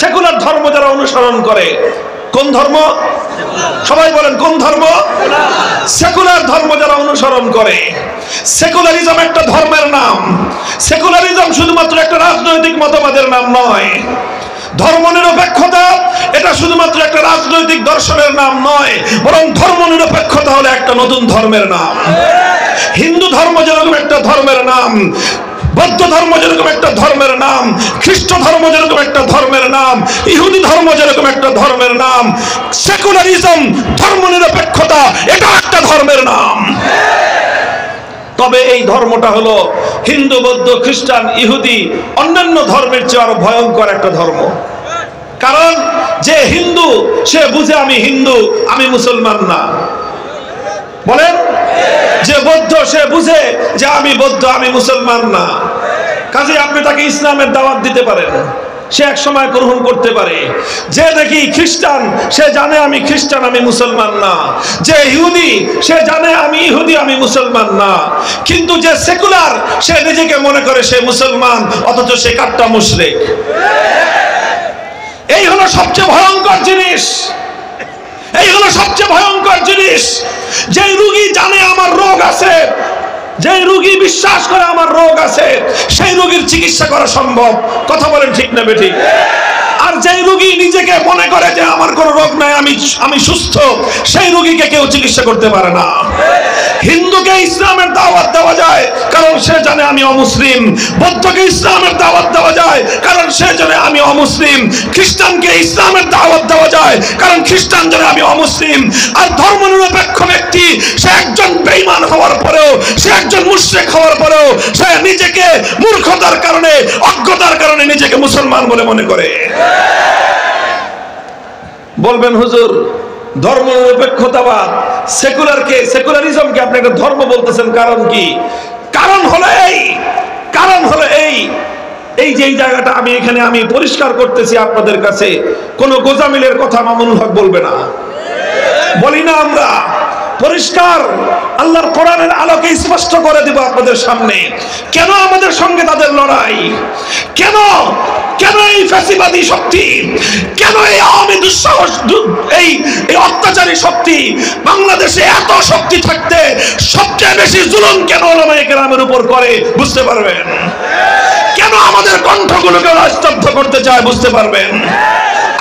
সেকুলার ধর্ম যারা অনুসরণ করে, কোন ধর্ম? সবাই বলেন কোন ধর্ম? সেকুলার ধর্ম যারা অনুসরণ করে। সেকুলারিজম একটা ধর্মের নাম। সেকুলারিজম শুধুমাত্র একটা রাজনৈতিক মতবাদের নাম নয়। ধর্মনিরপেক্ষতা এটা শুধুমাত্র একটা রাজনৈতিক দর্শনের নাম নয়, বরং ধর্মনিরপেক্ষতা হলো একটা নতুন ধর্মের নাম। হিন্দু ধর্ম যেরকম একটা ধর্মের নাম, বৌদ্ধ ধর্ম যেরকম একটা ধর্মের নাম, খ্রিস্ট ধর্ম যেরকম একটা ধর্মের নাম, ইহুদি ধর্ম যেরকম একটা ধর্মের নাম, সেকুলারিজম, ধর্মনিরপেক্ষতা এটা একটা ধর্মের নাম। তবে এই ধর্মটা হলো হিন্দু, বৌদ্ধ, খ্রিস্টান, ইহুদি, অন্যান্য ধর্মের চেয়ে আরো ভয়ঙ্কর একটা ধর্ম। কারণ যে হিন্দু সে বুঝে আমি হিন্দু, আমি মুসলমান না। বলেন, যে বৌদ্ধ সে বুঝে যে আমি বৌদ্ধ, আমি মুসলমান না। কাজে আপনি তাকে ইসলামের দাওয়াত দিতে পারেন, সে এক সময় গ্রহণ করতে পারে। যে দেখি খ্রিস্টান সে জানে আমি খ্রিস্টান, আমি মুসলমান না। যে ইহুদি সে জানে আমি ইহুদি, আমি মুসলমান না। কিন্তু যে সেকুলার সে নিজেকে মনে করে সে মুসলমান, অথচ সে কাট্টা মুশরিক। এই হলো সবচেয়ে ভয়ঙ্কর জিনিস, এই হলো সবচেয়ে ভয়ঙ্কর জিনিস। যে রোগী জানে আমার রোগ আছে, যে রোগী বিশ্বাস করে আমার রোগ আছে, সেই রোগীর চিকিৎসা করা সম্ভব। কথা বলেন ঠিক না বেঠিক? আর যেই রোগী নিজেকে মনে করে যে আমার কোনো রোগ নাই, আমি সুস্থ, সেই রোগীকে কেউ চিকিৎসা করতে পারে না। হিন্দুকে ইসলামের দাওয়াত দেওয়া যায় কারণ সে জানে আমি অমুসলিম। বৌদ্ধকে ইসলামের দাওয়াত দেওয়া যায় কারণ সে জানে আমি অমুসলিম। খ্রিস্টানকে ইসলামের দাওয়াত দেওয়া যায় কারণ খ্রিস্টান জানে আমি অমুসলিম। আর ধর্মনিরপেক্ষ ব্যক্তি সে একজন বেঈমান হওয়ার পরেও, সে একজন মুশরিক হওয়ার পরেও সে নিজেকে মূর্খতার কারণে, অজ্ঞতার কারণে নিজেকে মুসলমান বলে মনে করে। বলবেন হুজুর ধর্মনিরপেক্ষতাবাদ, সেকুলারিজমকে আপনি একটা ধর্ম বলতেছেন, কারণ কি? কারণ হলো এই যে এই জায়গাটা আমি পরিষ্কার করতেছি আপনাদের কাছে, কোন গোজামিলের কথা মামুনুল হক বলবে না, বলি না আমরা। পরিষ্কার আল্লাহর কোরআনের আলোকে স্পষ্ট করে দিব আপনাদের সামনে কেন আমাদের সঙ্গে তাদের লড়াই, কেন এই ফ্যাসিবাদী শক্তি, কেন এই আওয়ামী দুঃসাহস, এই অত্যাচারী শক্তি বাংলাদেশে এত শক্তি থাকতে সবচেয়ে বেশি জুলুম কেন ওলামায়ে কেরামের উপর করে বুঝতে পারবেন। কেন আমাদের কণ্ঠগুলোকে স্তব্ধ করতে চায় বুঝতে পারবেন।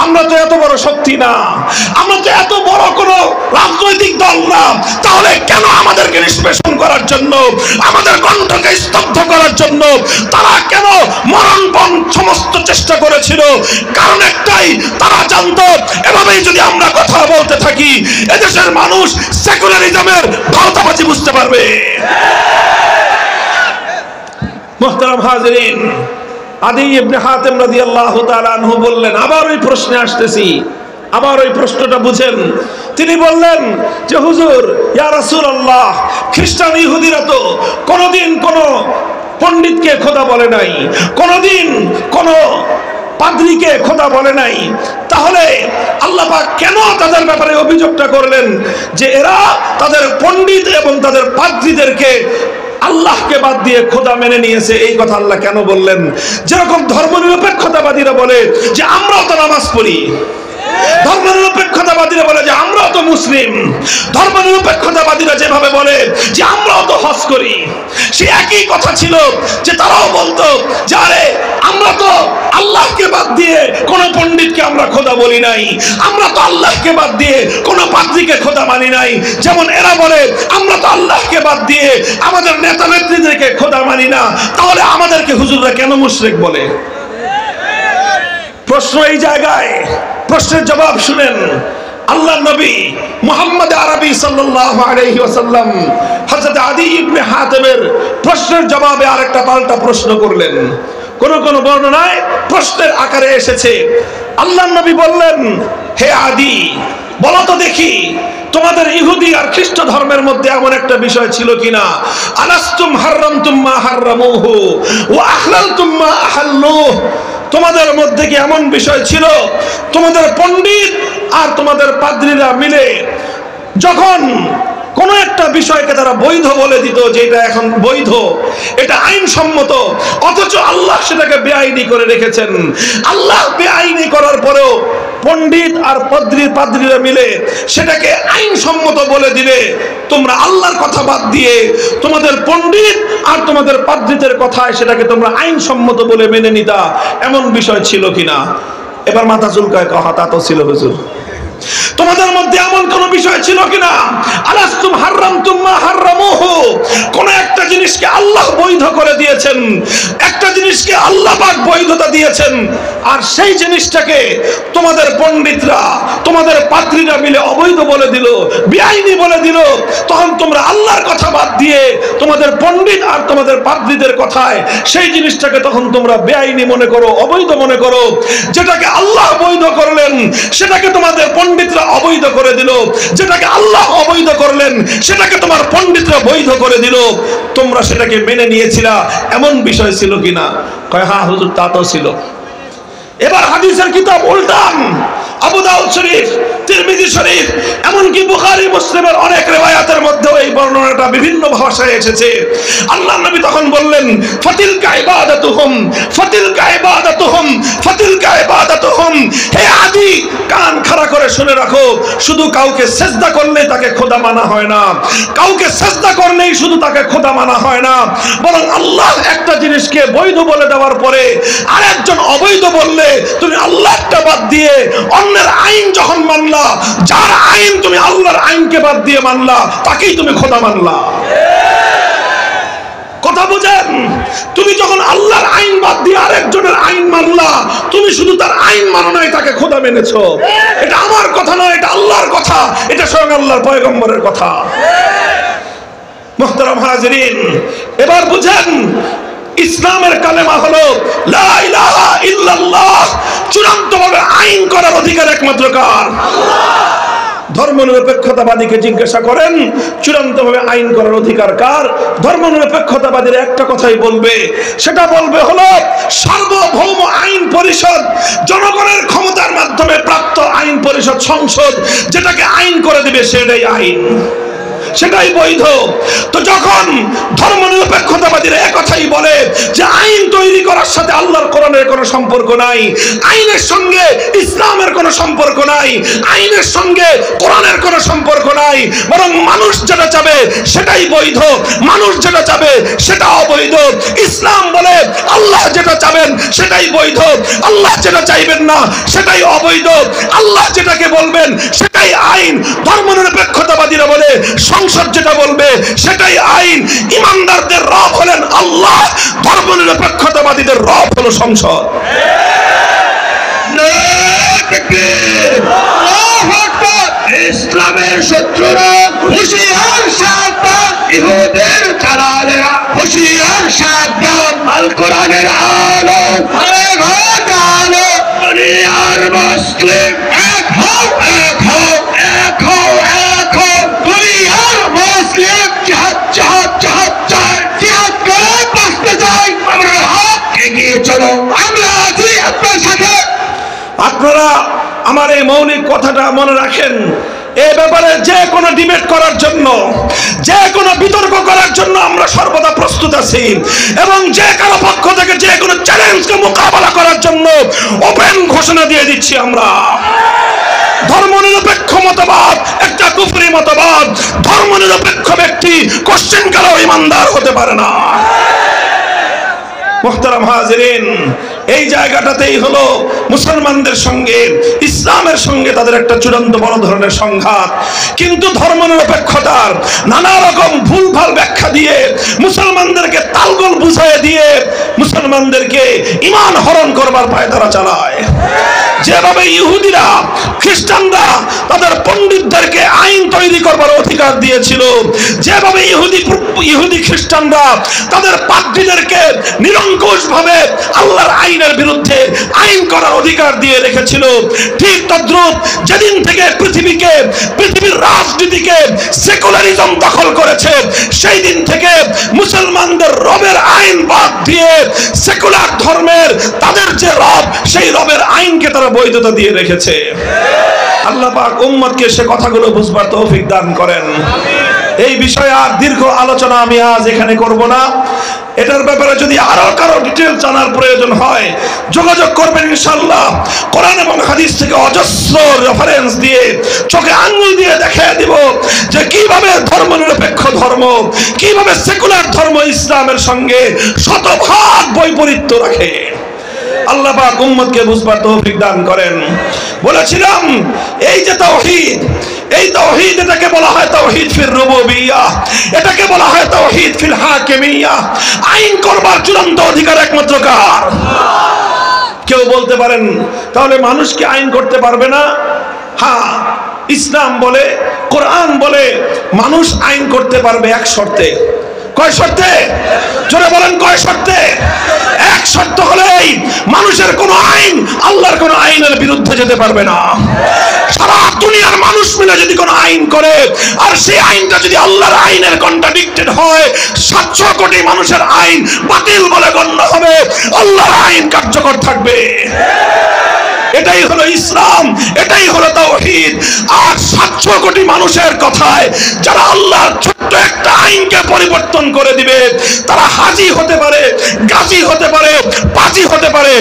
আমরা তো এত বড় শক্তি না, আমরা তো এত বড় কোন রাজনৈতিক দল না, তাহলে কেন আমাদেরকে নিষ্পেষণ করার জন্য, আমাদের কণ্ঠকে স্তব্ধ করার জন্য তারা কেন মরণপণ সমস্ত চেষ্টা করেছিল? কারণ একটাই, তারা জানতো এভাবেই যদি আমরা কথা বলতে থাকি এদেশের মানুষ সেকুলারিজমের ভাওতাবাজি বুঝতে পারবে। মুহতারাম হাজিরিন, আদি ইবনে হাতেম রাদিয়াল্লাহু তাআলা আনহু বললেন, আবার ওই প্রশ্নে আসতেছি, আবার ওই প্রশ্নটা বুঝেন। তিনি বললেন যে হুজুর, ইয়া রাসূলুল্লাহ, খ্রিস্টান ইহুদিরা তো কোনোদিন কোনো পণ্ডিতকে খোদা বলে নাই, কোনোদিন কোনো পাদ্রীকে খোদা বলে নাই, তাহলে আল্লাহ পাক কেন তাদের ব্যাপারে অভিযোগটা করলেন যে এরা তাদের পণ্ডিত এবং তাদের পাদ্রীদেরকে আল্লাহকে বাদ দিয়ে খোদা মেনে নিয়েছে? এই কথা আল্লাহ কেন বললেন? যেরকম ধর্মনিরপেক্ষতাবাদীরা বলে যে আমরাও তো নামাজ পড়ি, ধর্মনিরপেক্ষতাবাদীরা বলে যে আমরাও তো মুসলিম, ধর্মনিরপেক্ষতাবাদীরা যেভাবে বলে যে আমরাও তো হজ করি, সে একই কথা ছিল যে তারাও বলতো যে আরে আমরা তো আল্লাহকে বাদ দিয়ে কোন পণ্ডিতকে আমরা খোদা বলি নাই, আমরা তো আল্লাহকে বাদ দিয়ে কোন পাদ্রীকে খোদা মানি নাই। যেমন এরা বলে আমরা তো আল্লাহকে বাদ দিয়ে আমাদের নেতা নেত্রীদেরকে খোদা মানি না, তাহলে আমাদেরকে হুজুররা কেন মুশরিক বলে? প্রশ্ন এই জায়গায়, প্রশ্নের জবাব শুনেন। আল্লাহর নবী মুহাম্মদ আরবি সাল্লাল্লাহু আলাইহি ওয়াসাল্লাম হযরত আদি ইবনে হাতেমের প্রশ্নের জবাবে আরেকটা পাল্টা প্রশ্ন করলেন। কোন কোন বর্ণনায় প্রশ্নের আকারে এসেছে। আল্লাহর নবী বললেন, হে আদি, বলো তো দেখি তোমাদের ইহুদি আর খ্রিস্ট ধর্মের মধ্যে এমন একটা বিষয় ছিল কিনা, আলাস্তুম হারামতুম মা হারামুহু ওয়া আহলালতুম মা আহাল্লুহু, তোমাদের মধ্যে কি এমন বিষয় ছিল তোমাদের পণ্ডিত আর তোমাদের পাদ্রীরা মিলে যখন কোন একটা বিষয়কে তারা বৈধ বলে দিত যে এটা এখন বৈধ, এটা আইনসম্মত, অথচ আল্লাহ সেটাকে বেআইনি করে রেখেছেন। আল্লাহ বেআইনি করার পরেও পণ্ডিত আর পাদ্রীরা মিলে সেটাকে আইনসম্মত বলে দিলে তোমরা আল্লাহর কথা বাদ দিয়ে তোমাদের পণ্ডিত আর তোমাদের পাদ্রীদের কথায় সেটাকে তোমরা আইনসম্মত বলে মেনে নিতা, এমন বিষয় ছিল কিনা? এবার মাথা চুলকায়, কথা তা তো ছিল হুজুর। তোমাদের মধ্যে এমন কোন বিষয় ছিল কিনা, আলাস্তুম হারামতুম মা হারামুহু, কোন একটা জিনিসকে আল্লাহ বৈধ করে দিয়েছেন, একটা জিনিসকে আল্লাহ পাক বৈধতা দিয়েছেন, আর সেই জিনিসটাকে তোমাদের পণ্ডিতরা তোমাদের পাত্রীরা মিলে অবৈধ বলে দিল, বেআইনি বলে দিল, তখন তোমরা আল্লাহর কথা বাদ দিয়ে তোমাদের পণ্ডিত আর তোমাদের পাত্রীদের কথায় সেই জিনিসটাকে তখন তোমরা বেআইনি মনে করো, অবৈধ মনে করো। যেটাকে আল্লাহ বৈধ করলেন সেটাকে তোমাদের পণ্ডিতরা অবৈধ করে দিল, যেটাকে আল্লাহ অবৈধ করলেন সেটাকে তোমার পণ্ডিতরা বৈধ করে দিল। তোমরা সেটাকে মেনে নিয়েছিলা, এমন বিষয় ছিল কিনা? কয় হ্যাঁ হুজুর, তা তো ছিল। এবার হাদিসের কিতাব উল্টান, আবু দাউদ শরীফ, তিরমিজি শরীফ, এমনকি বুখারী মুসলিমের অনেক রিওয়ায়াতের মধ্যে এই বর্ণনাটা বিভিন্ন ভাষায় এসেছে। আল্লাহর নবী তখন বললেন, ফাতিলকা ইবাদাতুহুম, ফাতিলকা ইবাদাতুহুম, ফাতিলকা ইবাদাতুহুম। হে আদি, কান খাড়া করে শুনে রাখো, শুধু কাউকে সিজদা করলে তাকে খোদা মানা হয় না, কাউকে সিজদা করলেই শুধু তাকে খোদা মানা হয় না, বরং আল্লাহ একটা জিনিসকে বৈধ বলে দেওয়ার পরে আরেকজন অবৈধ বললে তুমি আল্লাহটা বাদ দিয়ে অন্যের আইন যখন মানলা, যার আইন তুমি আল্লাহর আইনকে বাদ দিয়ে মানলা, তাকেই তুমি খোদা মানলা। কথা বুঝেন? তুমি যখন আল্লাহর আইন বাদ দিয়ে আরেকজনের আইন মানলা, তুমি শুধু তার আইন মানো নাই, তাকে খোদা মেনেছো। এটা আমার কথা নয়, এটা আল্লাহর কথা, এটা স্বয়ং আল্লাহর পয়গম্বরের কথা। মুহতারাম হাজিরিন, এবার বুঝেন, ইসলামের কালেমা হলো লা ইলাহা ইল্লাল্লাহ। চূড়ান্তভাবে আইন করার অধিকার একমাত্র কার? আল্লাহ। ধর্মনিরপেক্ষতাবাদীকে জিজ্ঞাসা করেন, চূড়ান্তভাবে আইন করার অধিকার কার? ধর্মনিরপেক্ষতাবাদীর একটা কথাই বলবে, সেটা বলবে হলো সার্বভৌম আইন পরিষদ, জনগণের ক্ষমতার মাধ্যমে প্রাপ্ত আইন পরিষদ, সংসদ যেটাকে আইন করে দিবে সেটাই আইন, সেটাই বৈধ। তো যখন ধর্মনিরপেক্ষতাবাদীরা একথাই বলে যে আইন তৈরি করার সাথে আল্লাহর কোরআনের কোনো সম্পর্ক নাই, আইনের সঙ্গে ইসলামের কোনো সম্পর্ক নাই, আইনের সঙ্গে কোরআনের কোনো সম্পর্ক নাই, বরং মানুষ যেটা চাবে সেটাই বৈধ, মানুষ যেটা চাবে সেটা অবৈধ। ইসলাম বলে আল্লাহ যেটা চাবেন সেটাই বৈধ, আল্লাহ যেটা চাইবেন না সেটাই অবৈধ, আল্লাহ যেটাকে বলবেন সেটাই আইন। ধর্মনিরপেক্ষতাবাদীরা বলে সংসদ যেটা বলবে সেটাই আইন। ইমানদারদের রব হলেন আল্লাহ, ধর্মনিরপেক্ষতাবাদীদের রব হলো সংসদ। ইসলামের শত্রুরা হুঁশিয়ার সাবধান, ইহুদের দালালেরা হুঁশিয়ার সাবধান, আল কোরআনের আলো আলো, দুনিয়ার মুসলিম এক হও, এক হও, এক হও, এক হও, দুনিয়ার মুসলিম জিহাদ জিহাদ জিহাদ চাই, জিহাদ করে বাঁচতে চাই, আমরা হাত এগিয়ে চলো, আমরা আছি আপনার সাথে। আপনারা আমার এই মৌলিক কথাটা মনে রাখেন, এই ব্যাপারে যে কোনো ডিবেট করার জন্য, যে কোনো বিতর্ক করার জন্য আমরা সর্বদা প্রস্তুত আছি, এবং যে কারো পক্ষ থেকে যে কোনো চ্যালেঞ্জকে মোকাবেলা করার জন্য ওপেন ঘোষণা দিয়ে দিচ্ছি আমরা। ধর্মনিরপেক্ষ মতবাদ একটা কুফরি মতবাদ, ধর্মনিরপেক্ষ ব্যক্তি কোশ্চেন কালেও ইমানদার হতে পারে না। মুহতারাম হাজিরিন, এই জায়গাটাতেই হলো মুসলমানদের সঙ্গে, ইসলামের সঙ্গে তাদের একটা চূড়ান্ত বড় ধরনের সংঘাত। কিন্তু ধর্মনিরপেক্ষতার নানা রকম ভুলভাল ব্যাখ্যা দিয়ে, মুসলমানদেরকে তালগোল বুঝিয়ে দিয়ে মুসলমানদেরকে ঈমান হরণ করবার পায়ে তারা চালায়। যেভাবে ইহুদিরা, খ্রিস্টানরা তাদের পণ্ডিতদেরকে আইন তৈরি করবার অধিকার দিয়েছিল, যেভাবে ইহুদি খ্রিস্টানরা তাদের পাদ্রীদেরকে নিরঙ্কুশভাবে আল্লাহর আইনের বিরুদ্ধে আইন করার অধিকার দিয়ে রেখেছিল, ঠিক তদ্রূপ যেদিন থেকে পৃথিবীর রাজনীতিকে সেকুলারিজম দখল করেছে, সেই দিন থেকে মুসলমানদের রবের আইন বাদ দিয়ে সেকুলার ধর্মের তাদের যে রব, সেই রবের আইনকে তারা বৈধতা দিয়ে রেখেছে। আল্লাহ পাক উম্মতকে সে কথাগুলো বুঝবার তৌফিক দান করেন। এই বিষয়ে আর দীর্ঘ আলোচনা আমি আজ এখানে করব না। এটার ব্যাপারে যদি আরো কারো ডিটেইল জানার প্রয়োজন হয় যোগাযোগ করবেন ইনশাআল্লাহ। কোরআন এবং হাদিস থেকে অজস্র রেফারেন্স দিয়ে, চোখে আঙ্গুল দিয়ে দেখিয়ে দিব যে কিভাবে ধর্মনিরপেক্ষ ধর্ম, কিভাবে সেকুলার ধর্ম ইসলামের সঙ্গে শতভাগ বৈপরীত্য রাখে। আল্লাহ পাক উম্মতকে বুঝবার তৌফিক দান করেন। বলেছিলাম এই যে তাওহীদ, এই তাওহীদ, এটাকে বলা হয় তাওহীদ ফির রুবুবিয়্যাহ, এটাকে বলা হয় তাওহীদ ফিল হাকিমিয়্যাহ। আইন করবার চূড়ান্ত অধিকার একমাত্র কার? কেউ বলতে পারেন তাহলে মানুষ কি আইন করতে পারবে না? হ্যাঁ, ইসলাম বলে, কোরআন বলে মানুষ আইন করতে পারবে এক শর্তে। কয় শর্তে? জোরে বলেন, কয় শর্তে? এক শর্ত হলেই মানুষের কোন আইন আল্লাহর কোন আইনের বিরুদ্ধে যেতে পারবে না। সারা দুনিয়ার মানুষ মিলে যদি কোন আইন করে আর সেই আইনটা যদি আল্লাহর আইনের কন্ট্রাডিক্টেড হয়, 700 কোটি মানুষের আইন বাতিল বলে গণ্য হবে, আল্লাহর আইন কার্যকর থাকবে। এটাই হলো ইসলাম, এটাই হলো তাওহীদ। আর 700 কোটি মানুষের কথায় যারা আল্লাহর ছোট্ট একটা আইনকে পরিবর্তন করে দিবে, তারা হাজি হতে পারে, গাজী হতে পারে, পাজি হতে পারে,